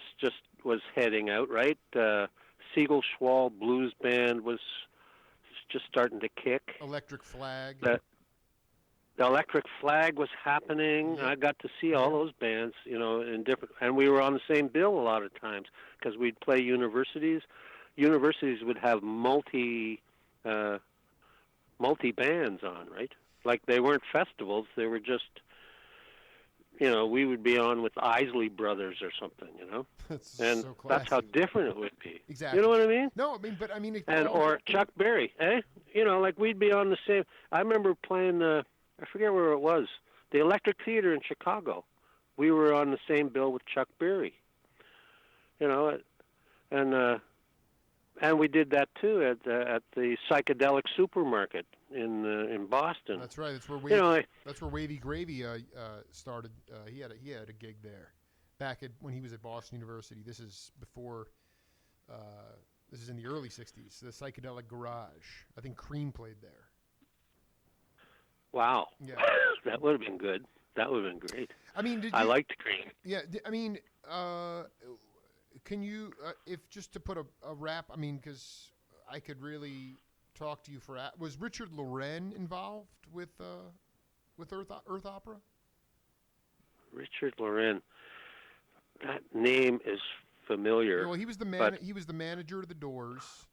heading out, right? Siegel Schwall Blues Band was just starting to kick. Electric Flag. The Electric Flag was happening. Yeah. I got to see all those bands, in different, and we were on the same bill a lot of times because we'd play universities. Universities would have multi bands on, right? Like they weren't festivals; they were just, we would be on with Isley Brothers or something, That's and so classy. that's how different it would be. Exactly. You know what I mean? No, Or Chuck Berry, eh? Like we'd be on the same. I remember playing I forget where it was, the Electric Theater in Chicago. We were on the same bill with Chuck Berry. And we did that too at the Psychedelic Supermarket in Boston. That's right. That's where that's where Wavy Gravy started. He had a gig there, when he was at Boston University. This is before. This is in the early '60s. The Psychedelic Garage. I think Cream played there. Wow. Yeah. That would have been good. That would have been great. I mean, I liked Cream. Yeah. Can you, if just to put a wrap, because I could really talk to you was Richard Loren involved with Earth Opera? Richard Loren, that name is familiar. Well, he was the manager of the Doors,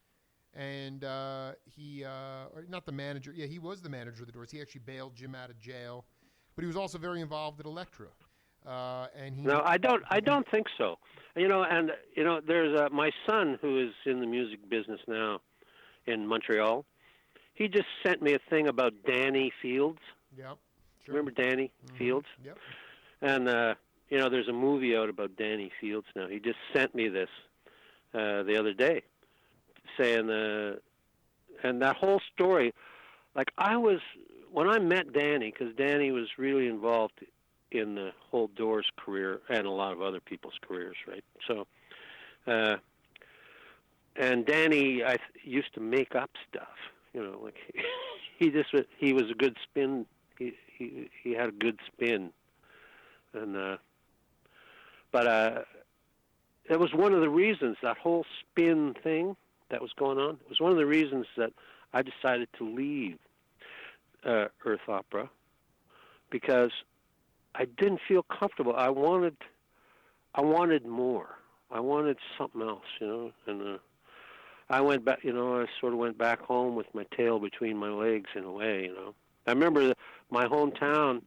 and or not the manager. Yeah, he was the manager of the Doors. He actually bailed Jim out of jail, but he was also very involved at Elektra. No, I don't think so. There's my son who is in the music business now in Montreal. He just sent me a thing about Danny Fields. Yep. Sure. Remember Danny Fields? Yep. And there's a movie out about Danny Fields now. He just sent me this the other day, saying, and that whole story. Like when I met Danny, because Danny was really involved in the whole Doors career and a lot of other people's careers, right? So and Danny used to make up stuff, like he was a good spin. He had a good spin, and but it was one of the reasons, that whole spin thing that was going on. It was one of the reasons that I decided to leave Earth Opera, because I didn't feel comfortable. I wanted more. I wanted something else, and I went back. I sort of went back home with my tail between my legs in a way. I remember my hometown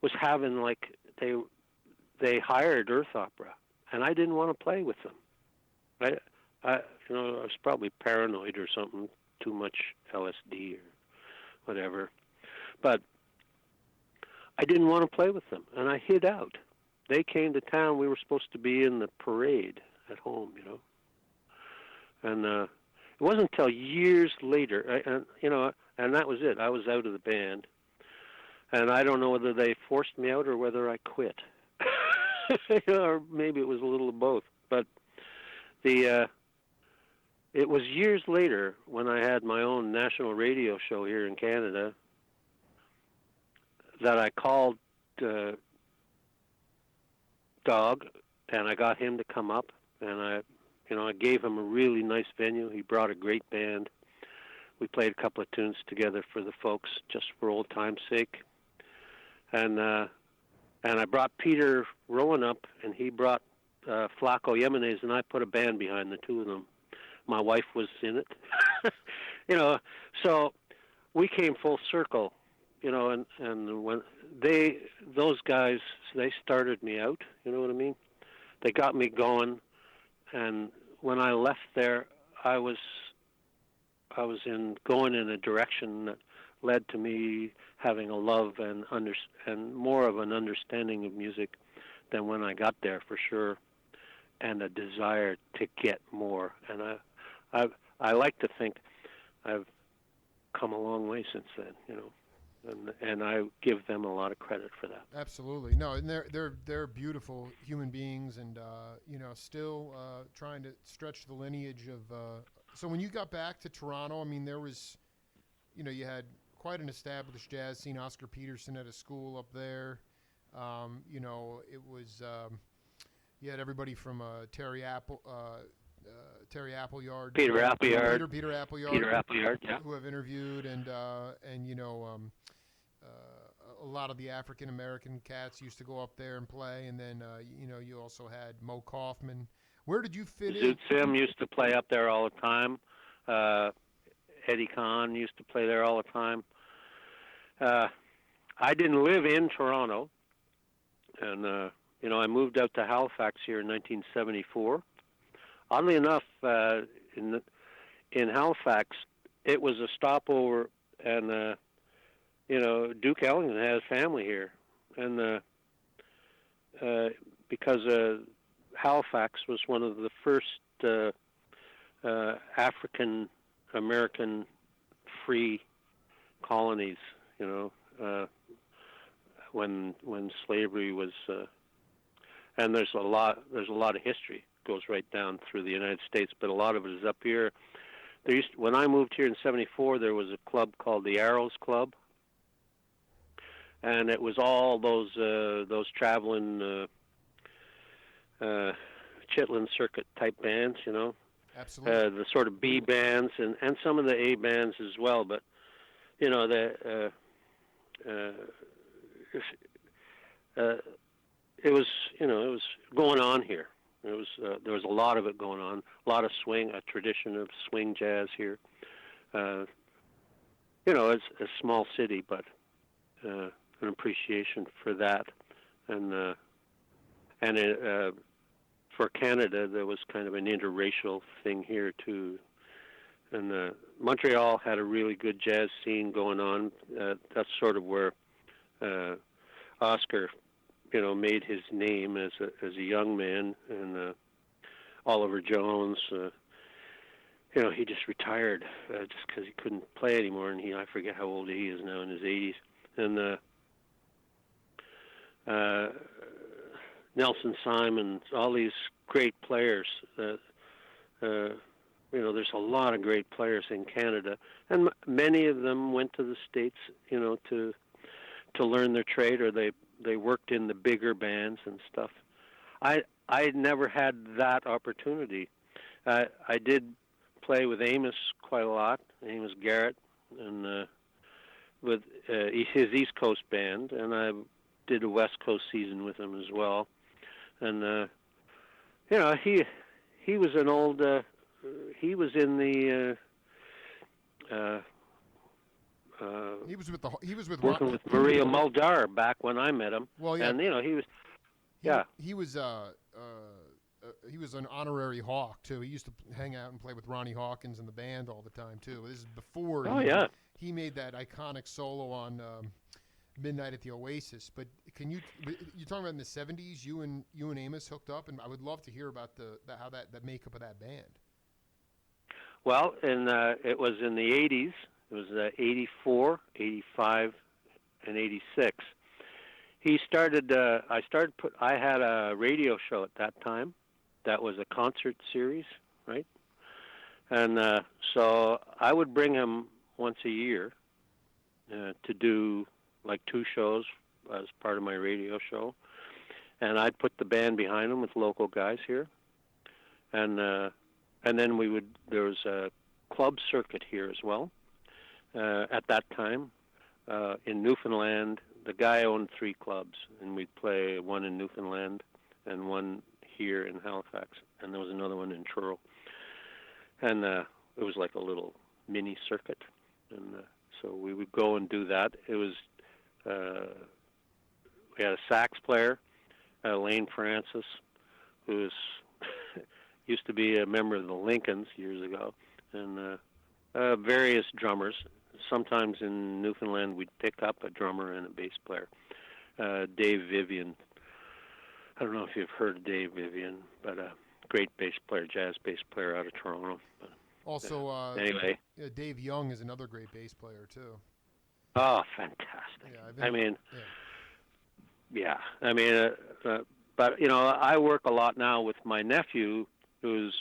was having, like, they hired Earth Opera, and I didn't want to play with them. I was probably paranoid or something, too much LSD or whatever, but I didn't want to play with them, and I hid out. They came to town. We were supposed to be in the parade at home, and it wasn't until years later, and that was it. I was out of the band, and I don't know whether they forced me out or whether I quit, or maybe it was a little of both. But it was years later, when I had my own national radio show here in Canada, that I called Dog, and I got him to come up, and I gave him a really nice venue. He brought a great band. We played a couple of tunes together for the folks, just for old time's sake. And I brought Peter Rowan up, and he brought Flaco Jimenez, and I put a band behind the two of them. My wife was in it, So we came full circle, and when those guys, they started me out. You know what I mean? They got me going, and when I left there, I was going in a direction that led to me having a love and more of an understanding of music than when I got there, for sure, and a desire to get more. And I like to think I've come a long way since then, and I give them a lot of credit for that. Absolutely. No, and they're beautiful human beings, and still trying to stretch the lineage of. So when you got back to Toronto, I mean, there was, you had quite an established jazz scene. Oscar Peterson at a school up there. It was you had everybody from Terry Appleyard, Peter Appleyard, yeah, who have interviewed, and a lot of the African American cats used to go up there and play, and then you also had Mo Kaufman. Where did you fit in? Zoot Sim used to play up there all the time. Eddie Kahn used to play there all the time. I didn't live in Toronto, and I moved out to Halifax here in 1974. Oddly enough, in Halifax, it was a stopover, and Duke Ellington has family here, and because Halifax was one of the first African American free colonies, when slavery was, and there's a lot of history. Goes right down through the United States, but a lot of it is up here. When I moved here in '74, there was a club called the Arrows Club, and it was all those traveling Chitlin circuit type bands, Absolutely. the sort of B bands and some of the A bands as well. But it was it was going on here. There was a lot of it going on, a lot of swing, a tradition of swing jazz here. It's a small city, but an appreciation for that, and for Canada, there was kind of an interracial thing here too. And Montreal had a really good jazz scene going on. That's sort of where Oscar made his name as a young man, and Oliver Jones, he just retired just because he couldn't play anymore, and I forget how old he is now, in his 80s, and Nelson Simons, all these great players. there's a lot of great players in Canada, and many of them went to the States, to learn their trade, or they worked in the bigger bands and stuff. I never had that opportunity. I did play with Amos quite a lot, Amos Garrett, and with his East Coast band, and I did a West Coast season with him as well. And he was an old. He was in the. He was with working with Maria Muldaur back when I met him. Well, yeah. And he was. Yeah. He was an honorary Hawk too. He used to hang out and play with Ronnie Hawkins and the band all the time too. This is before. He made that iconic solo on Midnight at the Oasis. But you're talking about in the '70s? You and Amos hooked up, and I would love to hear about how that makeup of that band. Well, it was in the '80s. It was 84, 85, and 86. I had a radio show at that time. That was a concert series, right? And so I would bring him once a year to do like 2 shows as part of my radio show. And I'd put the band behind him with local guys here. And then there was a club circuit here as well. At that time, in Newfoundland, the guy owned 3 clubs, and we'd play one in Newfoundland and one here in Halifax, and there was another one in Truro. And it was like a little mini circuit, and so we would go and do that. It was we had a sax player, Lane Francis, who used to be a member of the Lincolns years ago, and various drummers. Sometimes in Newfoundland, we'd pick up a drummer and a bass player. Dave Vivian. I don't know if you've heard of Dave Vivian, but a great bass player, jazz bass player out of Toronto. But, also, anyway, Dave Young is another great bass player too. Oh, fantastic! But I work a lot now with my nephew, who's.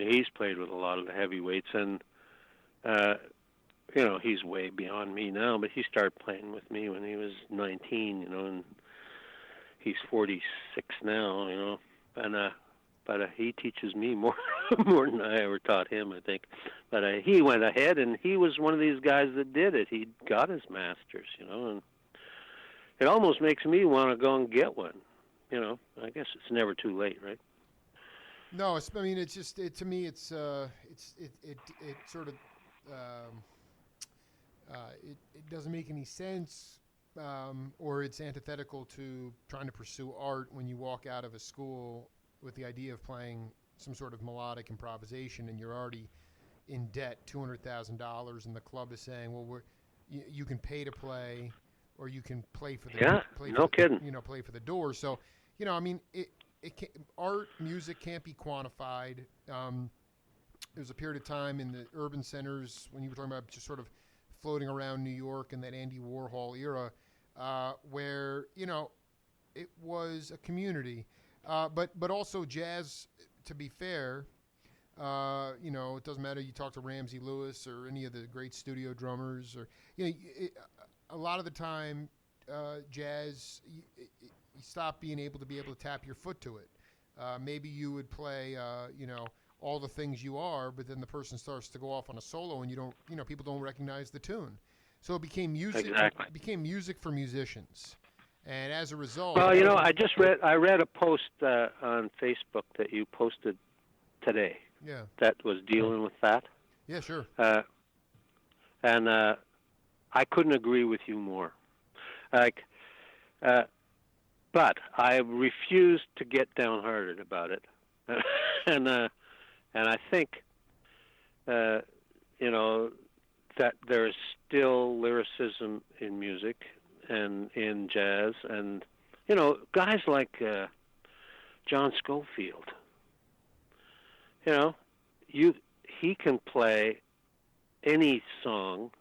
He's played with a lot of the heavyweights, and he's way beyond me now. But he started playing with me when he was 19, and he's 46 now, but he teaches me more than I ever taught him, I think. But he went ahead, and he was one of these guys that did it. He got his master's, and it almost makes me want to go and get one. I guess it's never too late, right? No, it's just to me. It sort of it doesn't make any sense, or it's antithetical to trying to pursue art when you walk out of a school with the idea of playing some sort of melodic improvisation, and you're already in debt $200,000, and the club is saying, "Well, you can pay to play, or you can play for the play for the door." So, art, music can't be quantified. There's a period of time in the urban centers when you were talking about just sort of floating around New York in that Andy Warhol era, where it was a community, but also jazz. To be fair, it doesn't matter. You talk to Ramsey Lewis or any of the great studio drummers, or a lot of the time, jazz. You stop being able to tap your foot to it. Maybe you would play, all the things you are, but then the person starts to go off on a solo, and people don't recognize the tune. So it became music. Exactly. It became music for musicians, and as a result. Well, I read a post on Facebook that you posted today. Yeah. That was dealing with that. Yeah, sure. And I couldn't agree with you more. But I refuse to get downhearted about it, and I think, that there is still lyricism in music and in jazz, and guys like John Scofield. He can play any song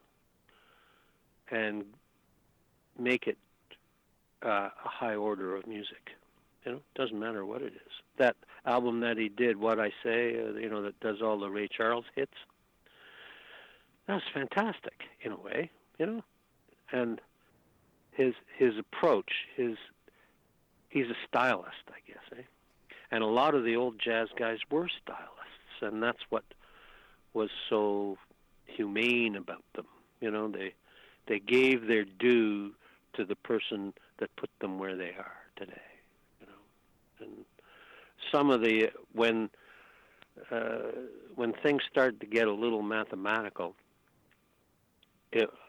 and make it a high order of music, doesn't matter what it is. That album that he did, What I Say, that does all the Ray Charles hits, that was fantastic in a way, And his approach, he's a stylist, I guess, eh? And a lot of the old jazz guys were stylists, and that's what was so humane about them. They gave their due to the person that put them where they are today. And some of the when things started to get a little mathematical,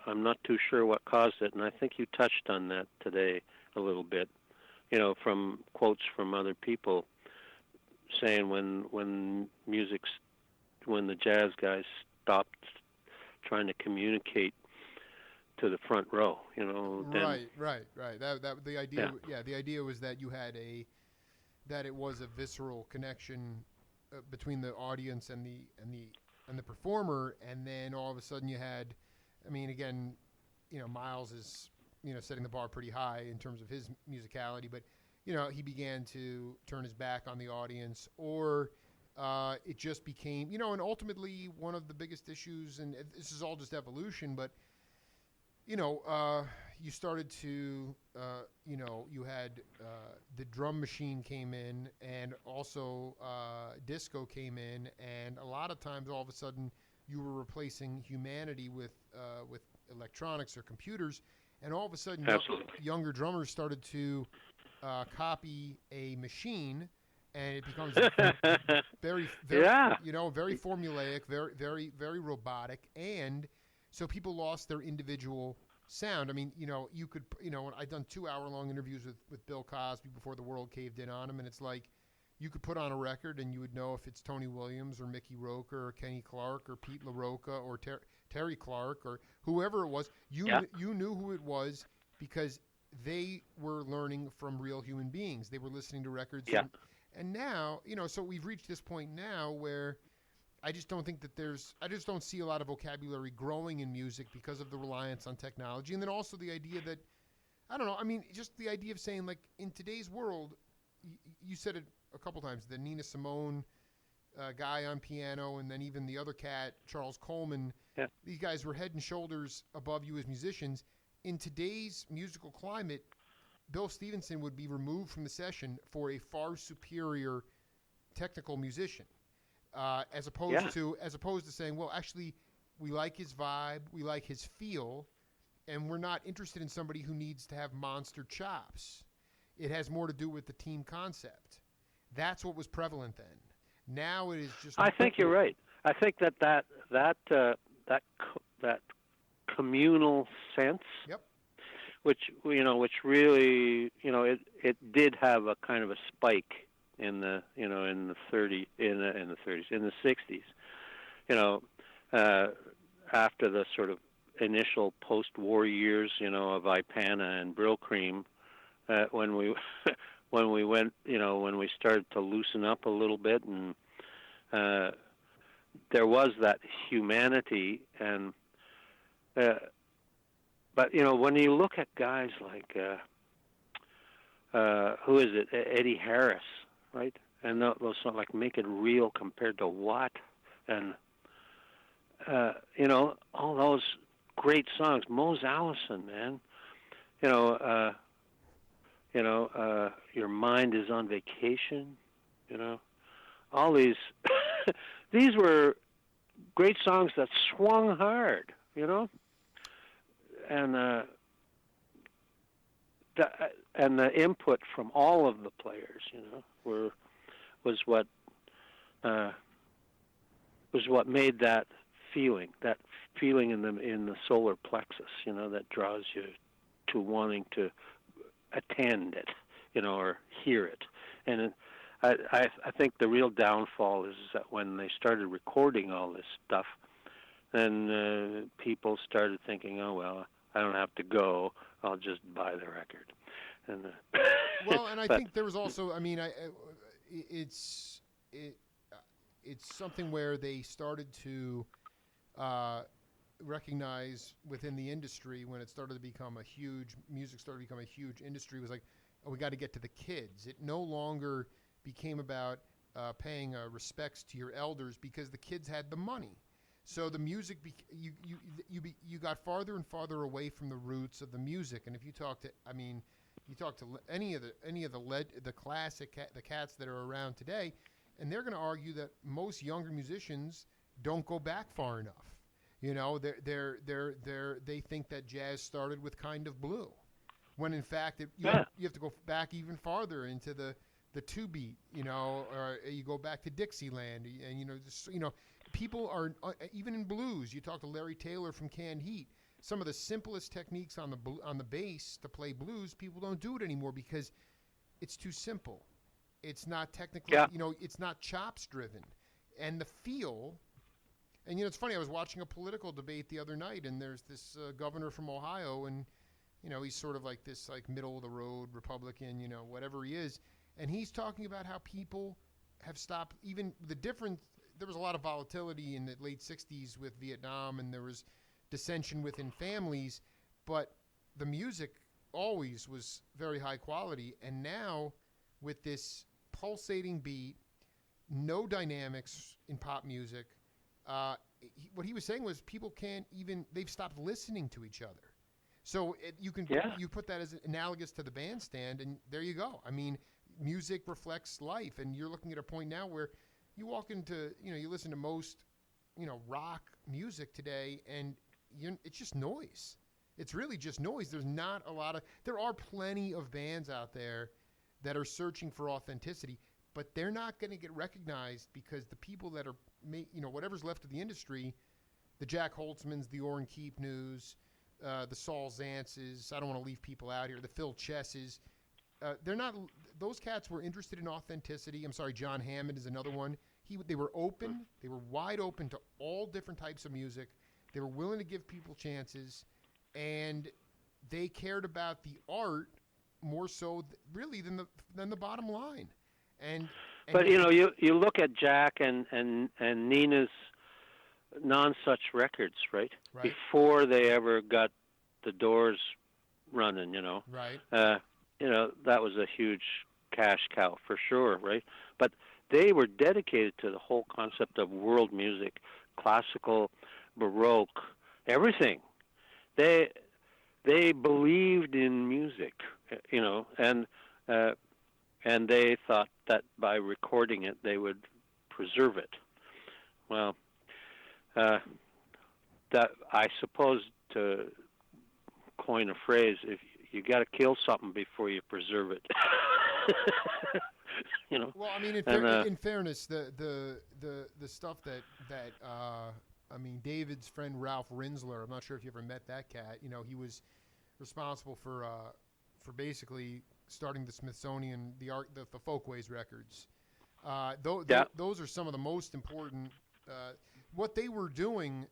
I'm not too sure what caused it, and I think you touched on that today a little bit. From quotes from other people saying when the jazz guys stopped trying to communicate to the front row, then right. That the idea, the idea was that you had that it was a visceral connection between the audience and the performer, and then all of a sudden you had, I mean, again, Miles is setting the bar pretty high in terms of his musicality, but he began to turn his back on the audience, or it just became, and ultimately one of the biggest issues, and this is all just evolution, but you started to, you had the drum machine came in, and also disco came in, and a lot of times all of a sudden you were replacing humanity with electronics or computers, and all of a sudden younger drummers started to copy a machine, and it becomes very, very formulaic, very, very, very robotic, and so people lost their individual sound. I mean, you could, I've done 2-hour-long interviews with Bill Cosby before the world caved in on him, and it's like you could put on a record and you would know if it's Tony Williams or Mickey Roker or Kenny Clark or Pete LaRocca or Terry Clark or whoever it was. You knew who it was because they were learning from real human beings. They were listening to records. Yeah. And now, so we've reached this point now where I just don't think that I just don't see a lot of vocabulary growing in music because of the reliance on technology. And then also the idea that, I don't know, I mean, just the idea of saying, like, in today's world, you said it a couple times, the Nina Simone guy on piano, and then even the other cat, Charles Coleman, these guys were head and shoulders above you as musicians. In today's musical climate, Bill Stevenson would be removed from the session for a far superior technical musician, as opposed to saying, well, actually, we like his vibe, we like his feel, and we're not interested in somebody who needs to have monster chops. It has more to do with the team concept. That's what was prevalent then. Now it is just. I think you're right. I think that communal sense. Yep. Which really, it did have a kind of a spike in the 60s, after the sort of initial post-war years, of Ipana and Brill Cream, when we started to loosen up a little bit, and there was that humanity, and but when you look at guys like who is it, Eddie Harris, right? And those songs like Make It Real compared to What, and all those great songs. Mose Allison, man, Your Mind Is on Vacation, all these these were great songs that swung hard, and the input from all of the players, was what made that feeling in the solar plexus, that draws you to wanting to attend it, or hear it. And I think the real downfall is that when they started recording all this stuff, then people started thinking, oh well, I don't have to go, I'll just buy the record. And I think there was also, I mean, it's something where they started to recognize within the industry, when it started to become music started to become a huge industry, was like, we got to get to the kids. It no longer became about paying respects to your elders because the kids had the money. So the music, you got farther and farther away from the roots of the music. And if you talk to, you talk to any of the classic the cats that are around today, and they're going to argue that most younger musicians don't go back far enough. You know, they think that jazz started with Kind of Blue, when in fact you have to go back even farther into the two beat. You know, or you go back to Dixieland, and people are even in blues. You talk to Larry Taylor from Canned Heat. Some of the simplest techniques on the bass to play blues, people don't do it anymore because it's too simple. It's not technically, it's not chops driven, and the feel. And it's funny. I was watching a political debate the other night, and there's this governor from Ohio, and he's sort of like this middle of the road Republican, whatever he is, and he's talking about how people have stopped even the different. There was a lot of volatility in the late '60s with Vietnam, and there was dissension within families, but the music always was very high quality. And now, with this pulsating beat, no dynamics in pop music. What he was saying was people they've stopped listening to each other. So you put that as analogous to the bandstand, and there you go. I mean, music reflects life, and you're looking at a point now where you walk into, you listen to most, rock music today, and it's just noise. It's really just noise. There are plenty of bands out there that are searching for authenticity, but they're not going to get recognized because the people that are, whatever's left of the industry, the Jack Holtzmans, the Orrin Keepnews, the Saul Zantzes, I don't want to leave people out here, the Phil Chesses, they're not. Those cats were interested in authenticity. I'm sorry, John Hammond is another one. They were open. They were wide open to all different types of music. They were willing to give people chances, and they cared about the art more so, really, than the bottom line. But you look at Jack and Nina's non-such records, right? Before they ever got the Doors running, Right. That was a huge cash cow for sure, right? But they were dedicated to the whole concept of world music, classical, Baroque, everything. They believed in music, and they thought that by recording it they would preserve it. Well, that I suppose, to coin a phrase, if you got to kill something before you preserve it. Well, I mean, in fairness, the stuff that David's friend Ralph Rinsler, I'm not sure if you ever met that cat. He was responsible for basically starting the Smithsonian, the Folkways records. Those are some of the most important. What they were doing,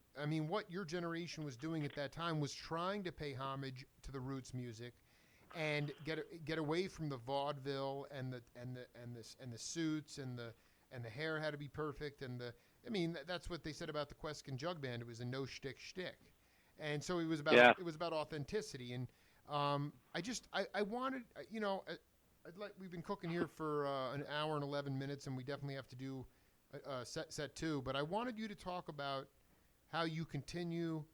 what your generation was doing at that time was trying to pay homage to the roots music, and get away from the vaudeville and the suits and the hair had to be perfect, and that's what they said about the Queskin Jug Band. It was a no shtick, and so it was about authenticity. And I wanted, we've been cooking here for an hour and 11 minutes, and we definitely have to do set two. But I wanted you to talk about how you continue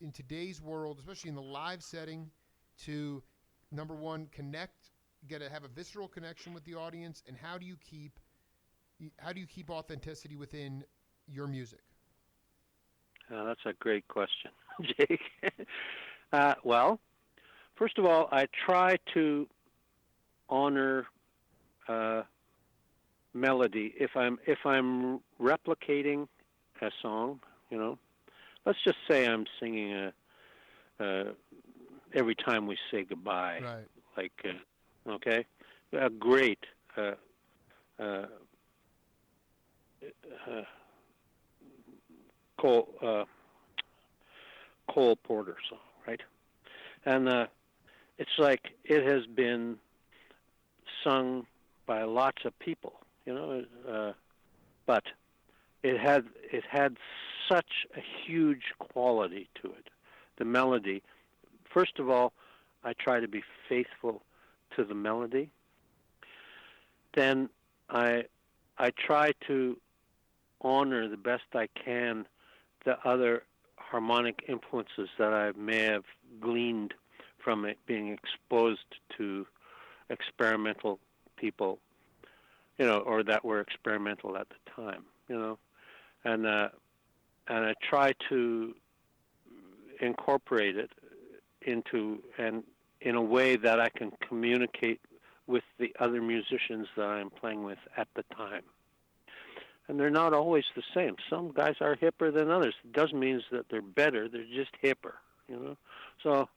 in today's world, especially in the live setting, to number one, have a visceral connection with the audience, and how do you keep authenticity within your music? That's a great question, Jake. Well, first of all, I try to honor melody. If I'm replicating a song, let's just say I'm singing every time we say goodbye, right? Okay, a great Cole Porter song, right? And it's like it has been sung by lots of people, but it had such a huge quality to it. The melody, first of all, I try to be faithful to the melody, then I try to honor the best I can the other harmonic influences that I may have gleaned from it being exposed to experimental people, or that were experimental at the time, and I try to incorporate it into and in a way that I can communicate with the other musicians that I'm playing with at the time. And they're not always the same. Some guys are hipper than others. It doesn't mean that they're better. They're just hipper. So,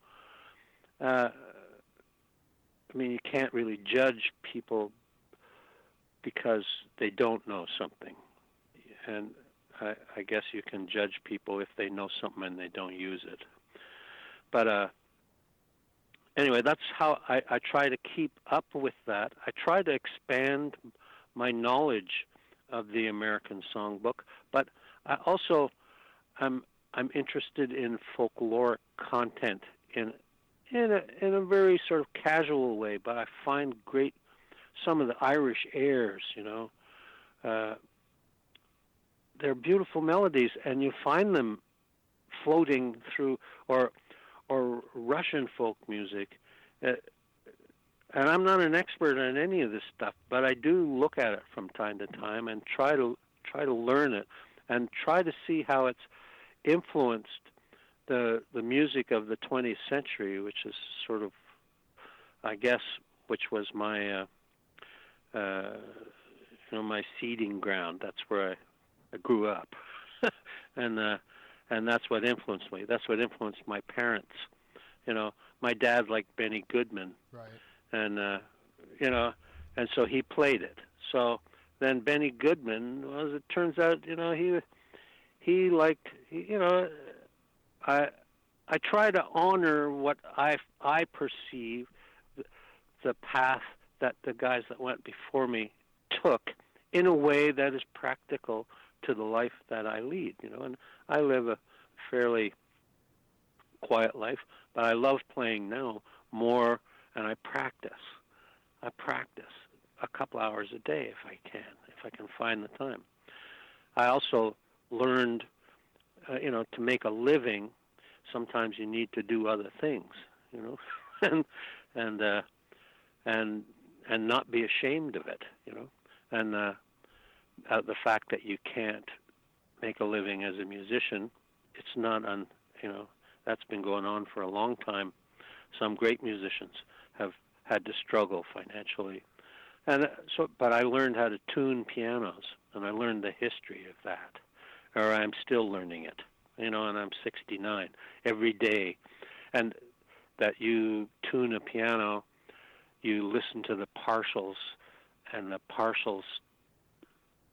you can't really judge people because they don't know something. And I guess you can judge people if they know something and they don't use it. But anyway, that's how I try to keep up with that. I try to expand my knowledge of the American songbook, but I also I'm interested in folkloric content in a very sort of casual way. But I find some of the Irish airs. They're beautiful melodies, and you find them floating through or Russian folk music. And I'm not an expert on any of this stuff, but I do look at it from time to time and try to learn it and try to see how it's influenced the music of the 20th century, which is sort of, I guess, which was my my seeding ground. That's where I grew up, and that's what influenced me. That's what influenced my parents. My dad liked Benny Goodman. Right. And and so he played it. So then Benny Goodman, as it turns out, he liked, I try to honor what I perceive the path that the guys that went before me took in a way that is practical to the life that I lead. And I live a fairly quiet life, but I love playing now more. And I practice a couple hours a day if I can find the time. I also learned, to make a living. Sometimes you need to do other things, and not be ashamed of it, and the fact that you can't make a living as a musician, it's not that's been going on for a long time. Some great musicians have had to struggle financially, but I learned how to tune pianos, and I learned the history of that, or I'm still learning it, and I'm 69 every day, and that you tune a piano, you listen to the partials, and the partials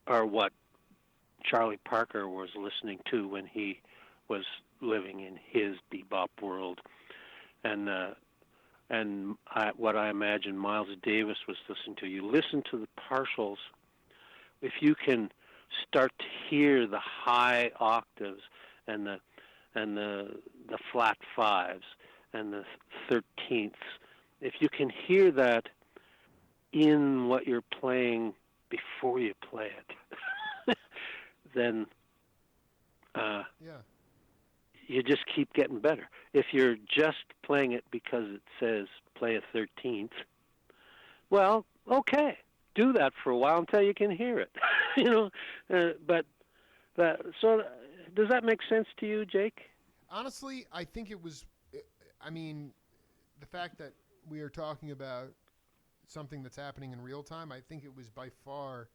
are what Charlie Parker was listening to when he was living in his bebop world, and what I imagine Miles Davis was listening to. You listen to the partials, if you can start to hear the high octaves and the flat fives and the 13ths, if you can hear that in what you're playing before you play it, then you just keep getting better. If you're just playing it because it says play a 13th, well, okay, do that for a while until you can hear it. So does that make sense to you, Jake? Honestly, I think it was. The fact that we are talking about something that's happening in real time, I think it was by far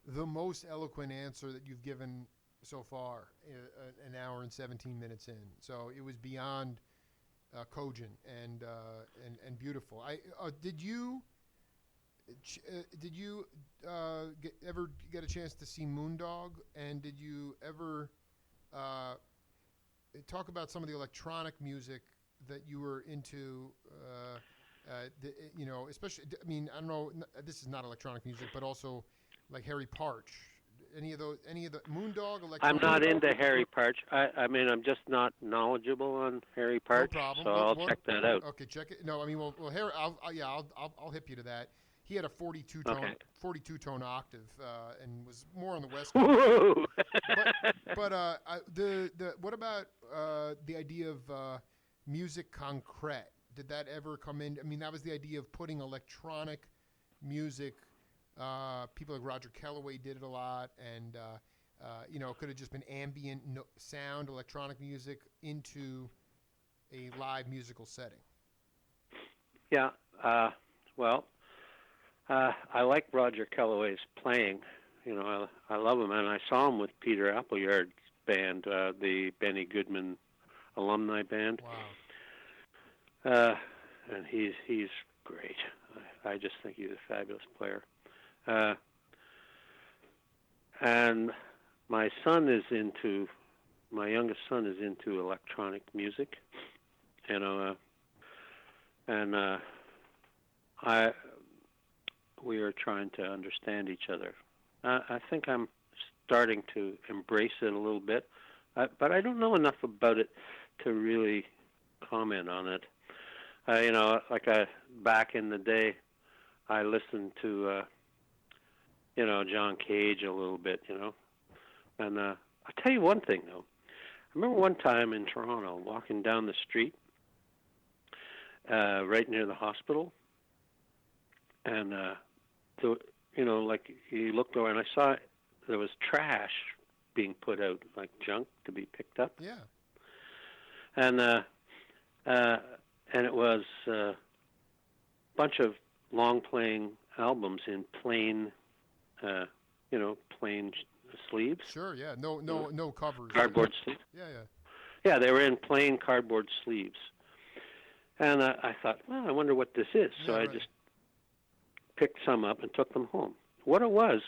the most eloquent answer that you've given so far, an hour and 17 minutes in. So it was beyond cogent and beautiful. Did you ever get a chance to see Moondog? And did you ever talk about some of the electronic music that you were into? Especially, I don't know, this is not electronic music, but also like Harry Partch. any of the Moondog I'm electronic? not into Harry Partch. I mean, I'm just not knowledgeable on Harry No Partch, problem. so I'll check that out. Okay, check it. No, I mean, well, Harry, I'll hip you to that. He had a 42 tone, Okay. 42 tone octave, and was more on the West Coast. Whoa! What about the idea of music concrete? Did that ever come in? I mean, that was the idea of putting electronic music. People like Roger Kellaway did it a lot, and it could have just been ambient sound, electronic music into a live musical setting. Yeah. Well, I like Roger Kellaway's playing. I love him, and I saw him with Peter Appleyard's band, the Benny Goodman alumni band. Wow. And he's great. I just think he's a fabulous player. And my youngest son is into electronic music, and we are trying to understand each other. I think I'm starting to embrace it a little bit, but I don't know enough about it to really comment on it. Back in the day, I listened to, John Cage a little bit, And I'll tell you one thing, though. I remember one time in Toronto, walking down the street, right near the hospital, and, you looked over, and I saw there was trash being put out, like junk to be picked up. Yeah. And it was a bunch of long-playing albums in plain sleeves. Sure. Yeah. No covers. Cardboard sleeves. Yeah. Yeah, they were in plain cardboard sleeves. And I thought, well, I wonder what this is. So I just picked some up and took them home. What it was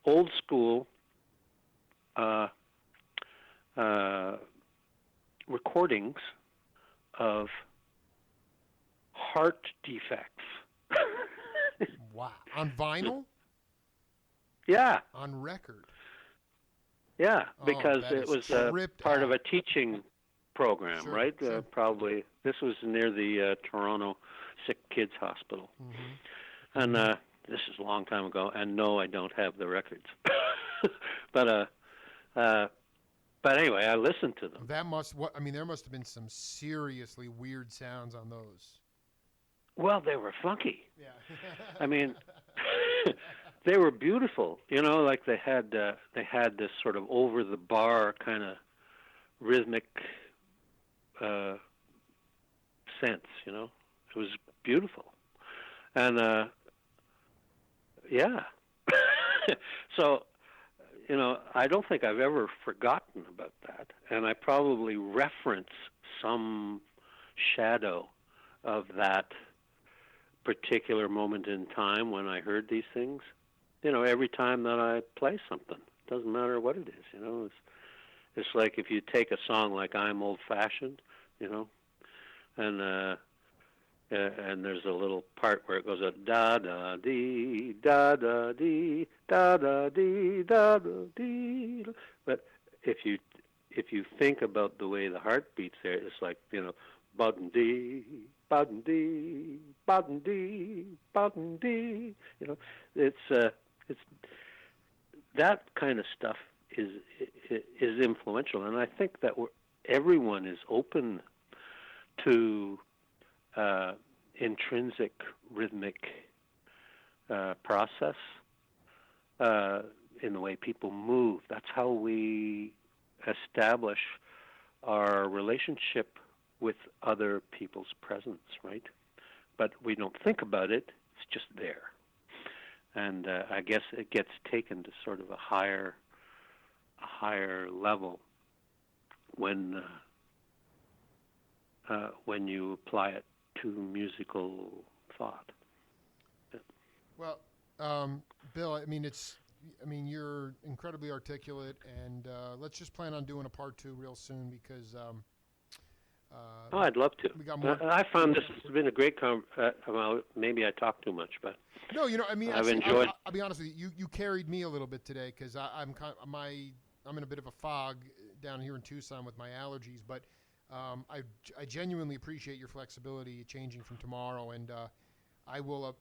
old school recordings of heart defects. Wow. On vinyl? Yeah. On record? Yeah, because it was part out of a teaching program, Sure, right? sure. Probably. This was near the Toronto Sick Kids Hospital. Mm-hmm. And this is a long time ago, and no, I don't have the records. But anyway, I listened to them. There must have been some seriously weird sounds on those. Well, they were funky. Yeah. I mean, they were beautiful. Like they had this sort of over the bar kind of rhythmic sense. It was beautiful, and yeah. So, I don't think I've ever forgotten about that, and I probably reference some shadow of that particular moment in time when I heard these things. Every time that I play something, doesn't matter what it is. It's like if you take a song like "I'm Old Fashioned," and there's a little part where it goes up da da dee da da dee da da dee da da dee. But if you think about the way the heart beats there, it's like button dee button dee button dee button dee. It's that kind of stuff is influential, and I think that everyone is open to intrinsic rhythmic process in the way people move. That's how we establish our relationship with other people's presence, right? But we don't think about it. It's just there. And I guess it gets taken to sort of a higher level when you apply it to musical thought. Well, Bill, you're incredibly articulate, and let's just plan on doing a part 2 real soon because Oh, I'd love to. We got more. I found this has been a great well, maybe I talk too much, but No, I mean, I've actually, enjoyed. I'll be honest with you. You carried me a little bit today because I'm in a bit of a fog down here in Tucson with my allergies. But I genuinely appreciate your flexibility changing from tomorrow, and I will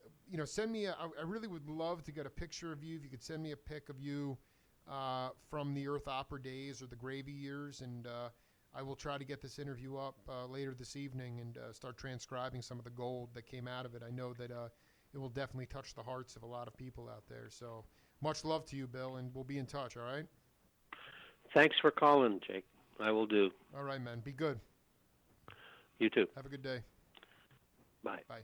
send me. I really would love to get a picture of you. If you could send me a pic of you from the Earth Opera days or the Gravy years, and I will try to get this interview up later this evening and start transcribing some of the gold that came out of it. I know that it will definitely touch the hearts of a lot of people out there. So much love to you, Bill, and we'll be in touch, all right? Thanks for calling, Jake. I will do. All right, man. Be good. You too. Have a good day. Bye. Bye.